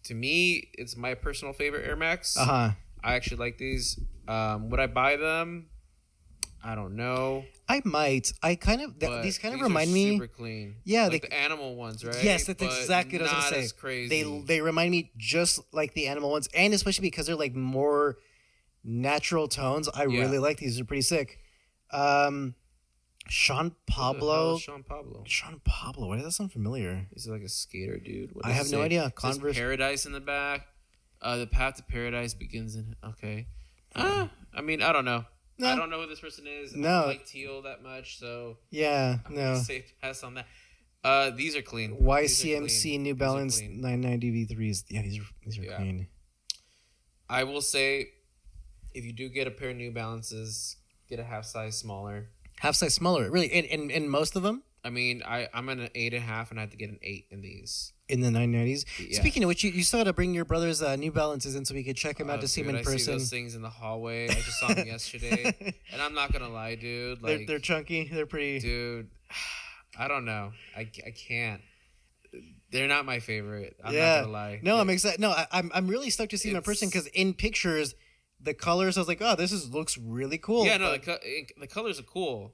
to me, it's my personal favorite Air Max. Uh-huh. I actually like these. Would I buy them? I don't know. I might. I kind of But these kind of are remind me. super clean. Yeah, like they- the animal ones, right? Yes, that's But exactly what I was not gonna as say. crazy. They remind me just like the animal ones, and especially because they're like more natural tones. I Yeah. really like these. They're pretty sick. Sean Who the hell Pablo. is Sean Pablo. Sean Pablo. Why does that sound familiar? He's like a skater, dude. What I does have it no say? idea. It says Converse. Paradise in the back. The path to paradise begins in. Okay. I mean, I don't know. No. I don't know who this person is. I No. don't like teal that much, so Yeah. I'm gonna No. say pass on that. These are clean. These are YCMC clean. New These are Balance clean. 990 V3s. Yeah, these are Yeah. clean. I will say, if you do get a pair of New Balances, get a half size smaller. Half size smaller, really. In most of them. I mean, I'm an 8.5, and I had to get an 8 in these. In the 990s. Yeah. Speaking of which, you still got to bring your brother's New Balances in so we could check him out to see him Dude, in I see person. those things in the hallway. I just saw them yesterday, and I'm not gonna lie, dude. Like, They're chunky. They're pretty. dude, I don't know. I can't. They're not my favorite. I'm Yeah. not gonna lie. No, I'm excited. No, I'm really stoked to see him in person, because in pictures, the colors, I was like, oh, looks really cool. Yeah, no, the colors are cool.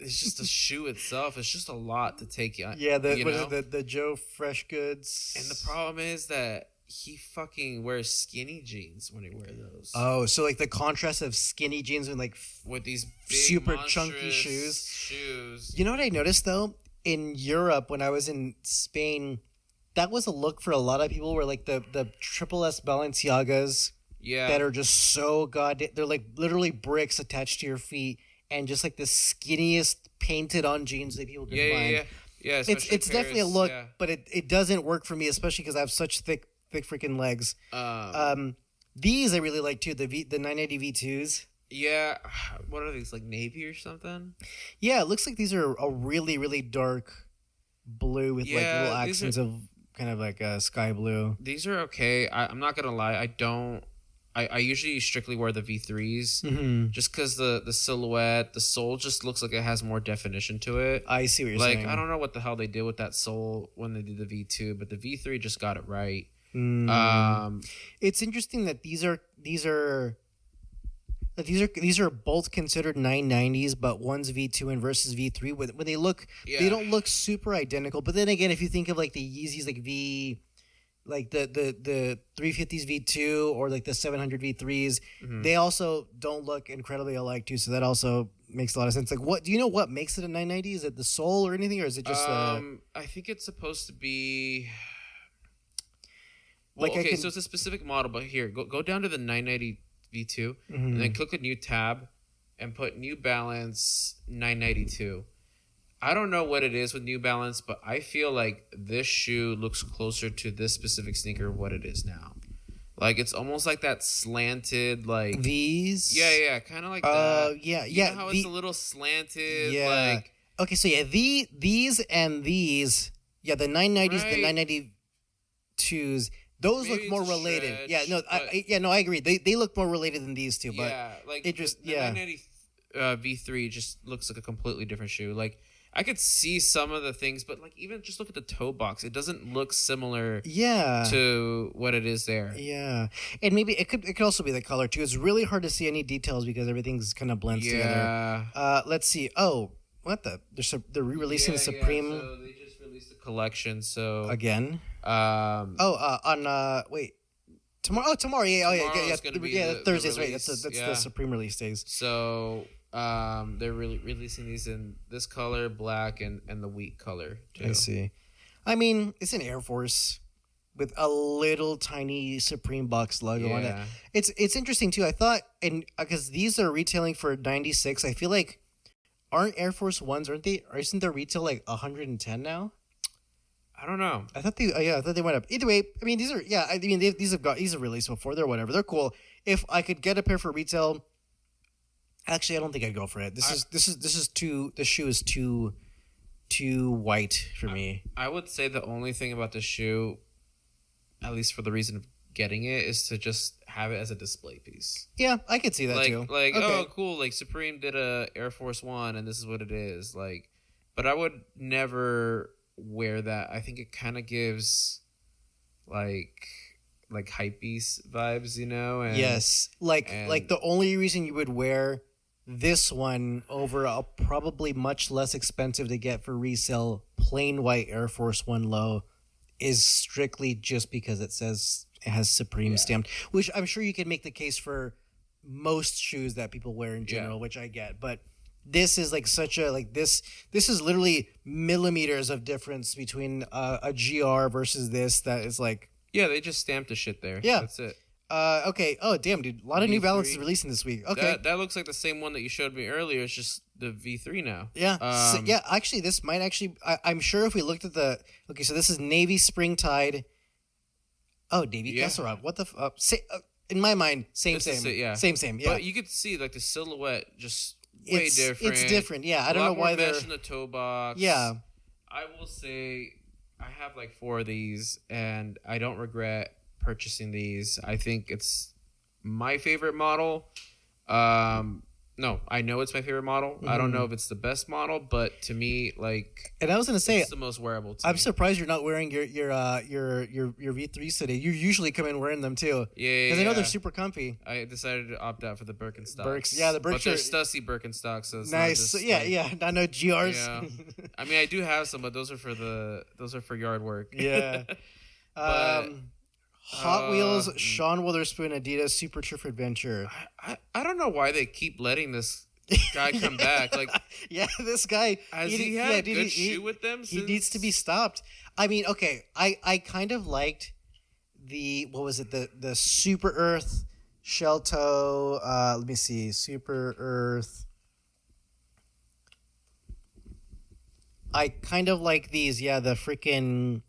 It's just the shoe itself. It's just a lot to take you. Yeah, you know? the Joe Fresh Goods. And the problem is that he fucking wears skinny jeans when he wears those. Oh, so like the contrast of skinny jeans and like With these big, super chunky monstrous shoes. Shoes. You know what I noticed though? In Europe, when I was in Spain, that was a look for a lot of people, where like the triple S Balenciagas Yeah. that are just so goddamn, they're like literally bricks attached to your feet, and just like the skinniest painted on jeans that people can find. Yeah. It's especially definitely a Paris, look, yeah. but it doesn't work for me, especially because I have such thick freaking legs. These I really like too. The 990 V2s. Yeah. What are these, like navy or something? Yeah, it looks like these are a really, really dark blue with like Yeah, little these accents of kind of like a sky blue. These are okay. I'm not gonna lie. I usually strictly wear the V3s, Mm-hmm. just because the silhouette, the sole just looks like it has more definition to it. I see what you're Like, saying. I don't know what the hell they did with that sole when they did the V2, but the V3 just got it right. Mm. It's interesting that these are both considered 990s, but one's V2 and versus V3. When they look, Yeah. they don't look super identical. But then again, if you think of like the Yeezys, like the 350s V2 or like the 700 V3s, they also don't look incredibly alike too. So that also makes a lot of sense. Like, what do you know? What makes it a 990? Is it the sole or anything, or is it just? I think it's supposed to be. Well, Like, I okay, can- so it's a specific model, but here, go down to the 990 V2, Mm-hmm. and then click a new tab, and put New Balance 992. I don't know what it is with New Balance, but I feel like this shoe looks closer to this specific sneaker what it is now. Like, it's almost like that slanted, like these. yeah, kind of like that. Yeah, You yeah. know how it's a little slanted, Yeah. like Okay, so yeah, these and these, yeah, the 990s, the Right. 992s, those Maybe look it's more a related. stretch, Yeah, no, but- I agree. They look more related than these two, but yeah, like it just- the yeah. 990 V3 just looks like a completely different shoe. Like, I could see some of the things, but like even just look at the toe box, it doesn't look similar yeah. to what it is there. Yeah, and maybe it could also be the color too. It's really hard to see any details because everything's kind of blends together. Yeah. Let's see. Oh, what they're re-releasing the Supreme so they just released a collection. So again. um, On wait, tomorrow. Oh, tomorrow. Yeah. Tomorrow's gonna be the Thursdays. Right. release, That's yeah. the Supreme release days. so they're really releasing these in this color, black, and the wheat color too. I see. I mean, it's an Air Force with a little tiny Supreme box logo on it. Yeah. It's interesting too. I thought, and because these are retailing for 96, I feel like aren't Air Force Ones? Isn't their retail like 110 now? I don't know. I thought they went up. Either way, I mean, these are these are released before. They're whatever. They're cool. If I could get a pair for retail, actually, I don't think I'd go for it. The shoe is too white for me. I would say the only thing about the shoe, at least for the reason of getting it, is to just have it as a display piece. Yeah, I could see that too. Like, okay. Oh, cool. Like Supreme did a Air Force One, and this is what it is. Like, but I would never wear that. I think it kind of gives like hypebeast vibes, you know? And, yes, like the only reason you would wear this one over a probably much less expensive to get for resale plain white Air Force One low is strictly just because it says it has Supreme stamped, which I'm sure you can make the case for most shoes that people wear in general, which I get, but this is like such a this is literally millimeters of difference between a GR versus this that is like they just stamped the shit there. Yeah, that's it. Okay. Oh, damn, dude. A lot of New Balances releasing this week. Okay. That looks like the same one that you showed me earlier. It's just the V3 now. Yeah. Actually, this might actually... I'm sure if we looked at the... Okay, so this is Navy Spring Tide. Oh, Navy Casserole. What the... in my mind, same. Same. Yeah. But you could see, like, the silhouette just way different. It's different, yeah. I don't know why they're... mesh in the toe box. Yeah. I will say I have, like, 4 of these, and I don't regret purchasing these. I think it's my favorite model. No, I know it's my favorite model. Mm-hmm. I don't know if it's the best model, but to me, like, and I was gonna say it's the most wearable. I'm surprised you're not wearing your V3s today. You usually come in wearing them too. Yeah, because I know they're super comfy. I decided to opt out for the Birkenstocks. The Birks, but they're Stussy Birkenstocks. So it's nice. Not just, not no GRs. Yeah. I mean, I do have some, but those are for yard work. Yeah. But, Hot Wheels, Sean Witherspoon, Adidas, Super Turf Adventure. I don't know why they keep letting this guy come back. Like, this guy has he had a good shoe with them? He needs to be stopped. I mean, okay, I kind of liked the the Super Earth shell toe. Let me see, Super Earth. I kind of like these. Yeah, the freaking.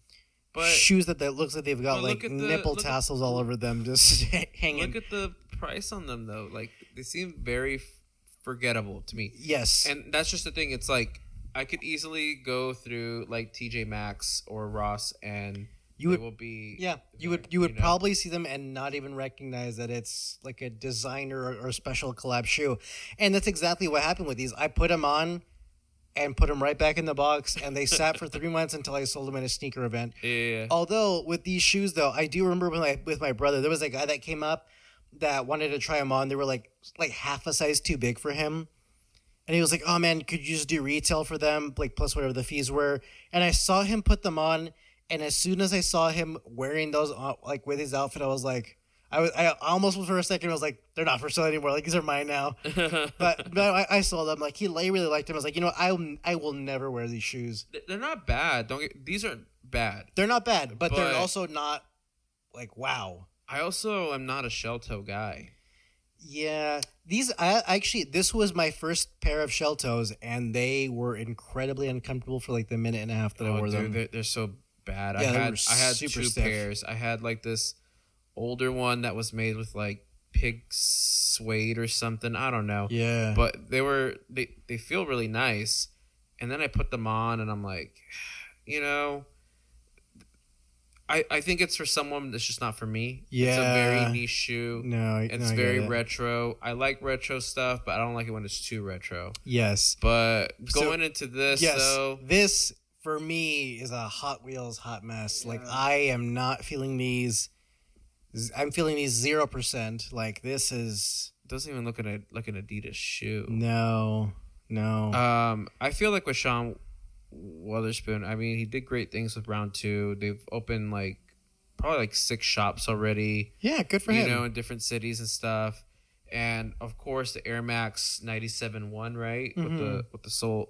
But shoes that looks like they've got like nipple tassels all over them, just hanging. Look at the price on them though; like they seem very forgettable to me. Yes, and that's just the thing. It's like I could easily go through like TJ Maxx or Ross, and you would probably see them and not even recognize that it's like a designer or special collab shoe, and that's exactly what happened with these. I put them on. And put them right back in the box, and they sat for 3 months until I sold them at a sneaker event. Yeah. Although with these shoes, though, I do remember with my brother, there was a guy that came up that wanted to try them on. They were like half a size too big for him, and he was like, "Oh man, could you just do retail for them, like plus whatever the fees were?" And I saw him put them on, and as soon as I saw him wearing those, like with his outfit, I was like. I almost for a second I was like, they're not for sale anymore. Like these are mine now. but I sold them. Like he really liked them. I was like, I will never wear these shoes. They're not bad. These aren't bad. They're not bad, but they're also not like wow. I also am not a shell toe guy. Yeah, this was my first pair of shell toes, and they were incredibly uncomfortable for like the minute and a half that I wore them. They're so bad. Yeah, I had 2 pairs. I had like this older one that was made with like pig suede or something. I don't know. Yeah. But they feel really nice. And then I put them on and I'm like, I think it's for someone that's just not for me. Yeah. It's a very niche shoe. It's very it. retro. I like retro stuff, but I don't like it when it's too retro. Yes. But going into this though. This for me is a Hot Wheels hot mess. Yeah. Like I am not feeling these. I'm feeling these 0%. Like this is doesn't even look like an Adidas shoe. No. I feel like with Sean Witherspoon, I mean, he did great things with Round 2. They've opened probably 6 shops already. Yeah, good for him. In different cities and stuff. And of course, the Air Max 97 1, right? Mm-hmm. With the sole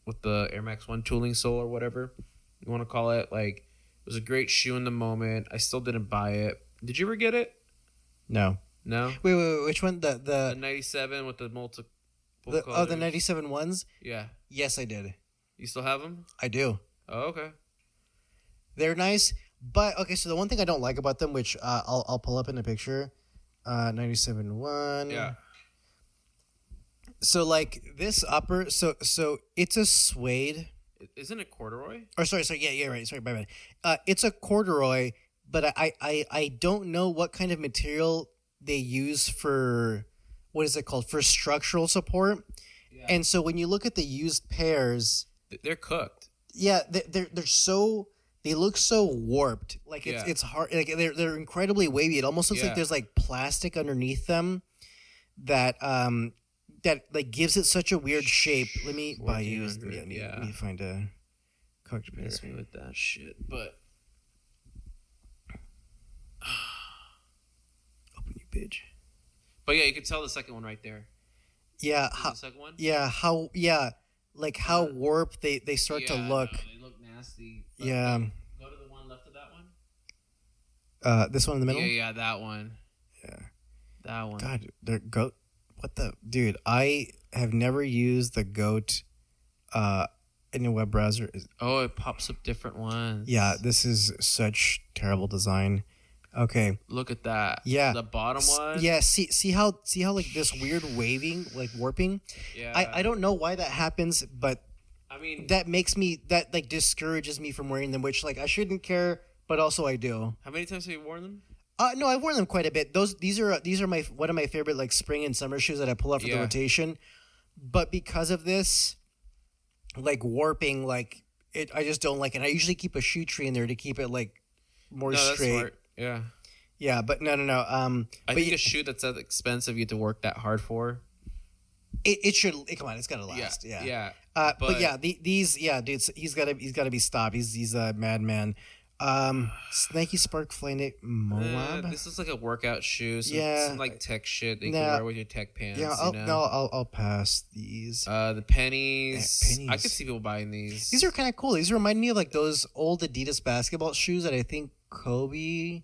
with the Air Max 1 tooling sole or whatever you want to call it. Like it was a great shoe in the moment. I still didn't buy it. Did you ever get it? No. Wait, which one? The 97 with the multiple colors. Oh, the 97 ones? Yeah. Yes, I did. You still have them? I do. Oh, okay. They're nice, but okay. So the one thing I don't like about them, which I'll pull up in a picture, 97.1. Yeah. So like this upper, so it's a suede. Isn't it corduroy? Or sorry, yeah, right. Sorry, my bad. It's a corduroy, but I don't know what kind of material they use for what is it called for structural support. Yeah. And so when you look at the used pairs, They're cooked. yeah, they're so they look so warped. Like it's hard. Like they're incredibly wavy. It almost looks like there's like plastic underneath them that like gives it such a weird shape. Let me buy you. Let me find a cooked pair. Miss me with that shit, but open you bitch. But yeah, you can tell the second one right there. Yeah, The second one. Like how warped they start to look. No, they look nasty. Yeah. Go to the one left of that one. This one in the middle. Yeah, that one. Yeah. That one. God, they're goat. What the dude? I have never used the goat, in a web browser. Oh, it pops up different ones. Yeah, this is such terrible design. Okay. Look at that. Yeah. The bottom one. Yeah. See how like this weird waving, like warping. Yeah. I don't know why that happens, but I mean, that like discourages me from wearing them, which like I shouldn't care, but also I do. how many times have you worn them? No, I've worn them quite a bit. These are my one of my favorite like spring and summer shoes that I pull out for the rotation. But because of this, like warping, like it, I just don't like it. I usually keep a shoe tree in there to keep it like more straight. That's smart. Yeah. Yeah, but no. I think a shoe that's that expensive you have to work that hard for. It should come on. It's gotta last. Yeah. Yeah. But yeah, these dude. He's gotta be stopped. He's a madman. Nike Spark Flyknit Moab. This is like a workout shoe. Some like tech shit that you can wear with your tech pants. Yeah, I'll pass these. The pennies. Pennies. I could see people buying these. These are kind of cool. These remind me of like those old Adidas basketball shoes that I think Kobe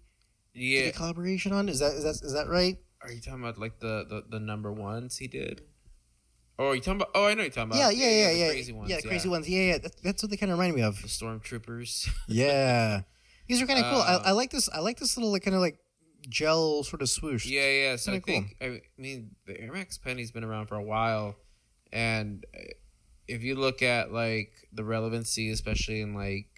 did a collaboration on. Is that right? Are you talking about like the number ones he did? Or are you talking about? Oh, I know you're talking about. Yeah. The crazy ones. Yeah, the crazy ones. Yeah. That's what they kind of remind me of. The Stormtroopers. Yeah, these are kind of cool. I like this. I like this little like kind of like gel sort of swoosh. Yeah. So I think I mean the Air Max penny's been around for a while, and if you look at like the relevancy, especially in like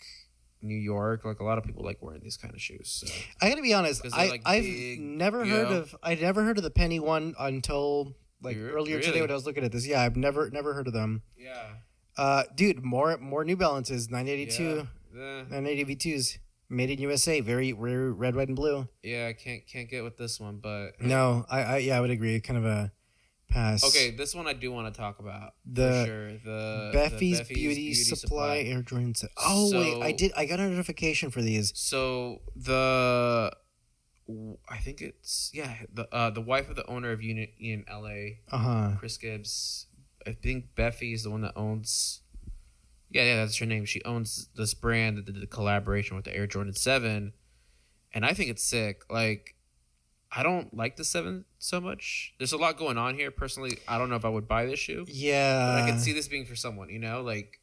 New York, like a lot of people like wearing these kind of shoes. So. I gotta be honest. I've big, never heard of. I never heard of the penny one until. Like earlier today when I was looking at this. Yeah, I've never heard of them. Yeah. Dude, more New Balances, 982. Yeah. 980 V2s. Made in USA, very red, white, and blue. Yeah, I can't get with this one, but no, I would agree. Kind of a pass. Okay, this one I do want to talk about. The for sure. The Beffy's Beauty Supply Air Jordan. Oh wait, I got a notification for these. So I think it's the wife of the owner of Unit in LA, Chris Gibbs. I think Beffy is the one that owns. Yeah, that's her name. She owns this brand that did the collaboration with the Air Jordan 7, and I think it's sick. Like, I don't like the 7 so much. There's a lot going on here. Personally, I don't know if I would buy this shoe. Yeah, but I can see this being for someone. Like.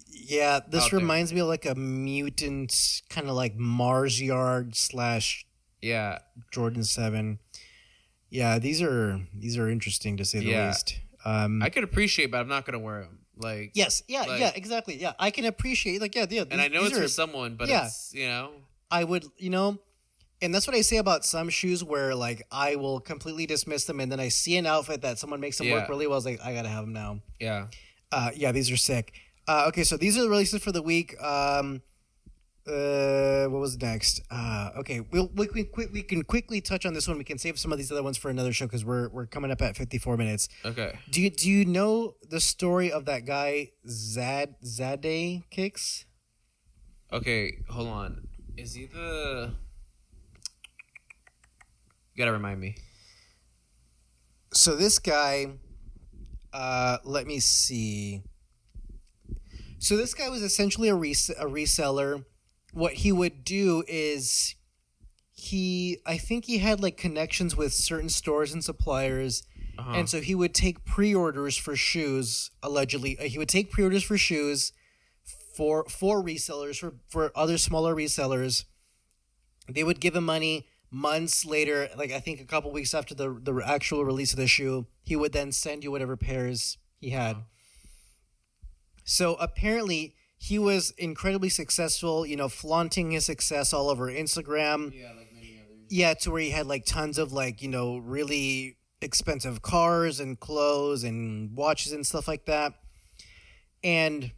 Yeah, this reminds me of like a mutant kind of like Mars Yard / Jordan 7. Yeah, these are interesting to say the least. I could appreciate, but I'm not gonna wear them. Like yes, yeah, exactly. Yeah, I can appreciate like and I know it's for someone, but it's I would and that's what I say about some shoes where like I will completely dismiss them, and then I see an outfit that someone makes them work really well. I was like, I gotta have them now. Yeah. These are sick. Okay, so these are the releases for the week. What was next? Okay, we can quickly touch on this one. We can save some of these other ones for another show because we're coming up at 54 minutes. Okay. Do you know the story of that guy Zadeh Kicks? Okay, hold on. Is he the? You gotta remind me. So this guy, let me see. So this guy was essentially a reseller. What he would do is I think he had like connections with certain stores and suppliers. And so he would take pre-orders for shoes, allegedly. He would take pre-orders for shoes for resellers, for other smaller resellers. They would give him money months later, like I think a couple weeks after the actual release of the shoe. He would then send you whatever pairs he had. So apparently he was incredibly successful, flaunting his success all over Instagram. Yeah, like many others. Yeah, to where he had like tons of like, really expensive cars and clothes and watches and stuff like that. And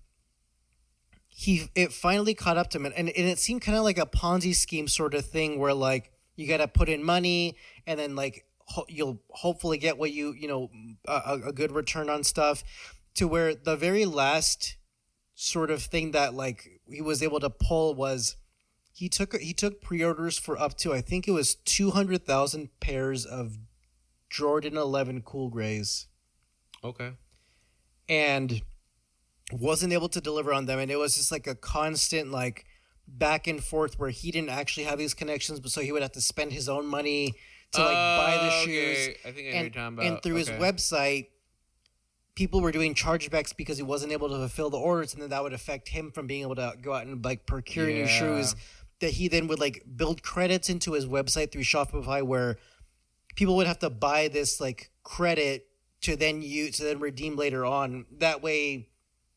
it finally caught up to him, and it seemed kind of like a Ponzi scheme sort of thing where like you got to put in money and then like you'll hopefully get what a good return on stuff, to where the very last sort of thing that like he was able to pull was he took pre-orders for up to, I think it was 200,000 pairs of Jordan 11 Cool Grays. Okay. And wasn't able to deliver on them, and it was just like a constant like back and forth where he didn't actually have these connections, but so he would have to spend his own money to like buy the shoes. Okay. I think I know what you're talking about. And through his website, people were doing chargebacks because he wasn't able to fulfill the orders, and then that would affect him from being able to go out and like procure new shoes. That he then would like build credits into his website through Shopify, where people would have to buy this like credit to then redeem later on. That way,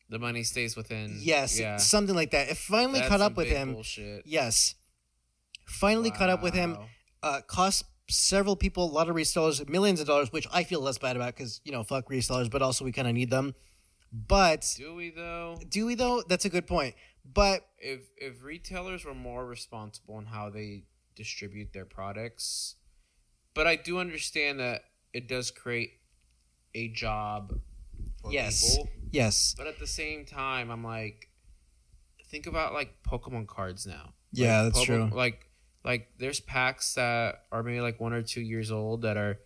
the money stays within. Yes, something like that. It finally caught up with him. Bullshit. Yes, finally caught up with him. Cost several people, a lot of resellers, millions of dollars, which I feel less bad about because fuck resellers, but also we kind of need them. But do we though? That's a good point. But if retailers were more responsible in how they distribute their products, but I do understand that it does create a job for people. Yes. But at the same time, I'm like, think about like Pokemon cards now. Yeah, that's true. Like there's packs that are maybe like 1 or 2 years old that are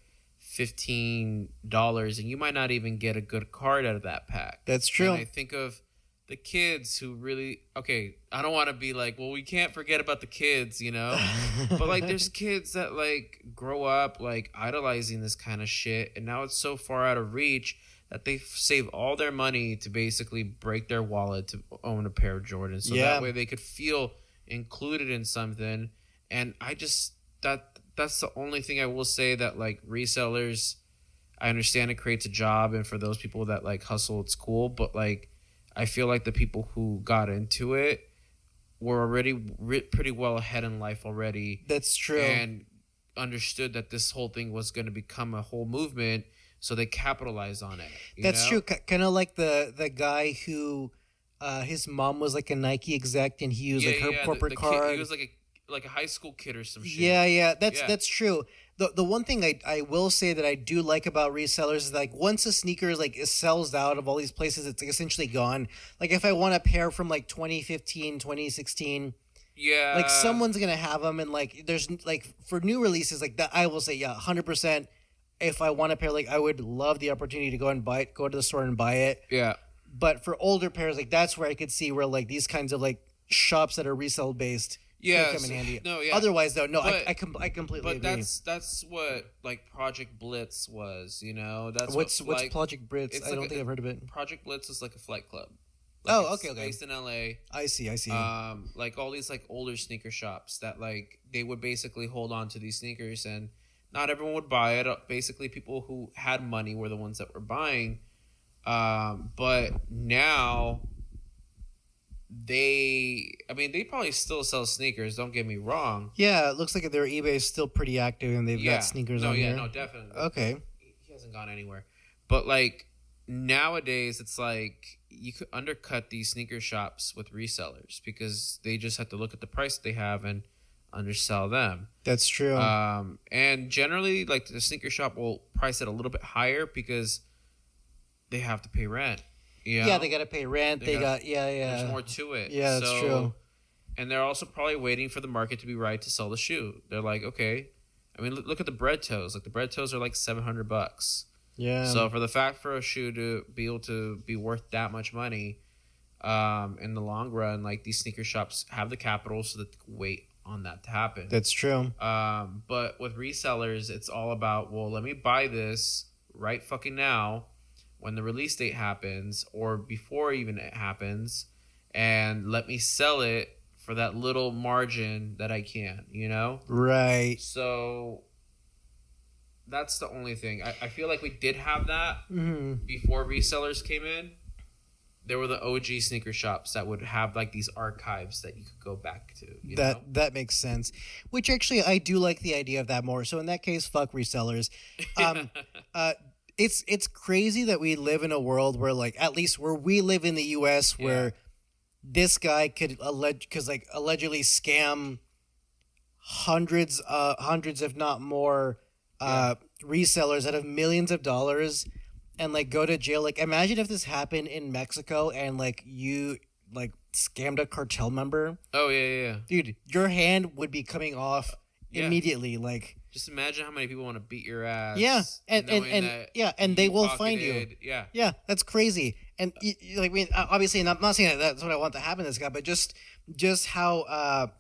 $15, and you might not even get a good card out of that pack. That's true. And I think of the kids who really, I don't want to be like, well, we can't forget about the kids, but like there's kids that like grow up like idolizing this kind of shit, and now it's so far out of reach that they save all their money to basically break their wallet to own a pair of Jordans. So that way they could feel included in something. And I just, that's the only thing I will say, that like resellers, I understand it creates a job, and for those people that like hustle, it's cool. But like, I feel like the people who got into it were already pretty well ahead in life already. That's true. And understood that this whole thing was going to become a whole movement. So they capitalize on it. That's true. Kind of like the guy who, his mom was like a Nike exec, and he used like her corporate card. Kid, he was like a high school kid or some shit. Yeah. That's true. The one thing I will say that I do like about resellers is like once a sneaker is like it sells out of all these places, it's like essentially gone. Like if I want a pair from like 2015, 2016. Yeah. Like someone's gonna have them, and like there's like for new releases like that, I will say 100%. If I want a pair, like I would love the opportunity to go to the store and buy it. Yeah. But for older pairs, like that's where I could see where like these kinds of like shops that are resale based come in handy. No, yeah. Otherwise, though, no, I completely agree. But that's what like Project Blitz was, That's what's Project Blitz? I don't think I've heard of it. Project Blitz is like a flight club. Like okay. Based in LA. I see. Like all these like older sneaker shops that like they would basically hold on to these sneakers, and not everyone would buy it. Basically, people who had money were the ones that were buying. But now they probably still sell sneakers. Don't get me wrong. Yeah, it looks like their eBay is still pretty active, and they've got sneakers on here. No, definitely. Okay. He hasn't gone anywhere. But like nowadays, it's like you could undercut these sneaker shops with resellers because they just have to look at the price they have and undersell them. That's true. And generally, like the sneaker shop will price it a little bit higher because they have to pay rent. Yeah, they got to pay rent. There's more to it. Yeah, that's true. And they're also probably waiting for the market to be right to sell the shoe. They're like, okay. I mean, look at the bread toes. Like the bread toes are like $700. Yeah. So for a shoe to be able to be worth that much money, in the long run, like these sneaker shops have the capital so that they can wait on that to happen. That's true. But with resellers, it's all about, well, let me buy this right fucking now when the release date happens or before even it happens, and let me sell it for that little margin that I can, you know? Right. So that's the only thing. I feel like we did have that Mm-hmm. before resellers came in. There were the OG sneaker shops that would have like these archives that you could go back to. You know? That makes sense. Which actually, I do like the idea of that more. So in that case, fuck resellers. It's crazy that we live in a world where, like, at least where we live in the U.S., where this guy could allegedly scam hundreds, if not more, resellers out of millions of dollars, and like go to jail. Like, imagine if this happened in Mexico and like you like scammed a cartel member. Oh yeah. Dude, your hand would be coming off immediately. Like, just imagine how many people want to beat your ass. Yeah, and they will find you. Yeah, that's crazy. And like, I mean, obviously, and I'm not saying that that's what I want to happen to this guy, but just how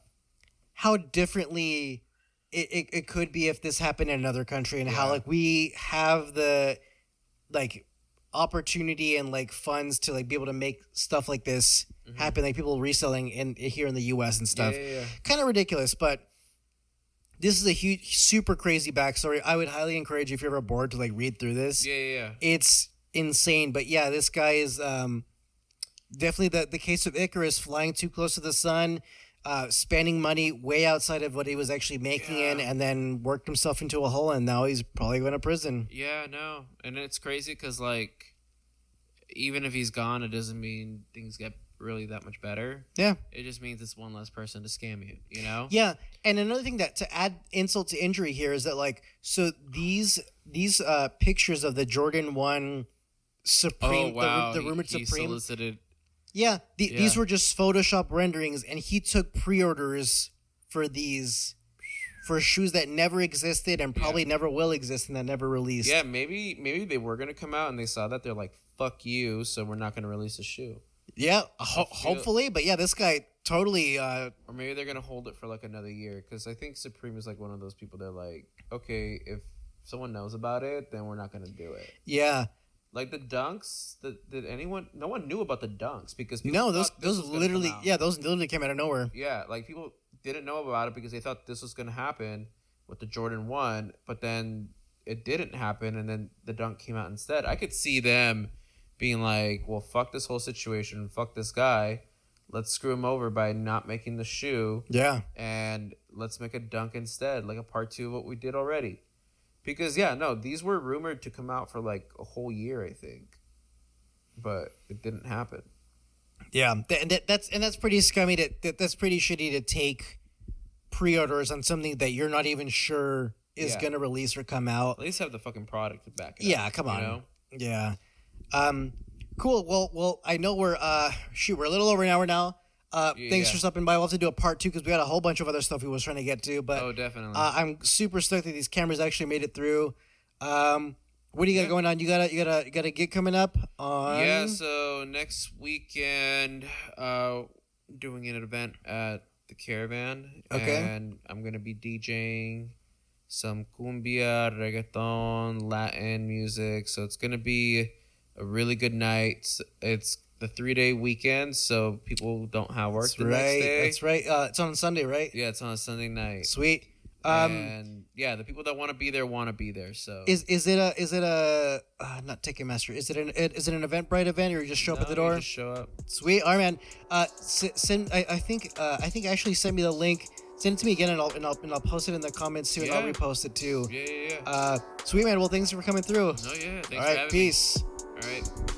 differently it could be if this happened in another country, and how like we have the like opportunity and like funds to like be able to make stuff like this happen, like people reselling here in the US and stuff. Kind of ridiculous, but this is a huge, super crazy backstory. I would highly encourage you, if you're ever bored, to like read through this. It's insane. But yeah, this guy is definitely the case of Icarus, flying too close to the sun, spending money way outside of what he was actually making in, and then worked himself into a hole, and now he's probably going to prison. Yeah, no. And it's crazy because, like, even if he's gone, it doesn't mean things get really that much better. Yeah. It just means it's one less person to scam you, you know? Yeah. And another thing that to add insult to injury here is that, like, so these pictures of the Jordan 1 Supreme, the rumored Supreme. Solicited. Yeah, these were just Photoshop renderings, and he took pre-orders for these, for shoes that never existed and probably never will exist and that never released. Yeah, maybe they were going to come out and they saw that, they're like, fuck you, so we're not going to release a shoe. Yeah, hopefully, but yeah, this guy totally... or maybe they're going to hold it for like another year, because I think Supreme is like one of those people that are like, okay, if someone knows about it, then we're not going to do it. Yeah. Like the dunks, did anyone? No one knew about the dunks because those literally came out of nowhere. Yeah, like people didn't know about it because they thought this was going to happen with the Jordan 1, but then it didn't happen, and then the dunk came out instead. I could see them being like, well, fuck this whole situation, fuck this guy, let's screw him over by not making the shoe. Yeah, and let's make a dunk instead, like a part 2 of what we did already. Because, these were rumored to come out for, like, a whole year, I think. But it didn't happen. Yeah, that's pretty scummy. That's pretty shitty to take pre-orders on something that you're not even sure is going to release or come out. At least have the fucking product to back it up. Yeah, come on. You know? Yeah. Cool. Well, I know we're a little over an hour now. Thanks for stopping by. We'll have to do a part 2 because we got a whole bunch of other stuff we was trying to get to. But definitely. I'm super stoked that these cameras actually made it through. What do you got going on? You got a gig coming up on? Yeah. So next weekend, doing an event at the Caravan. Okay. And I'm gonna be DJing some cumbia, reggaeton, Latin music. So it's gonna be a really good night. It's the 3-day weekend, so people don't have work the next day. That's right. It's on Sunday, right? Yeah, it's on a Sunday night. Sweet. And the people that want to be there. So is it a not Ticketmaster? Is it an Eventbrite event, or you just show up at the door? You just show up. Sweet. All right, man. Send. I think actually send me the link. Send it to me again, and I'll post it in the comments too, and I'll repost it too. Yeah. Sweet, man. Well, thanks for coming through. Oh yeah. Thanks for having me. Peace. All right.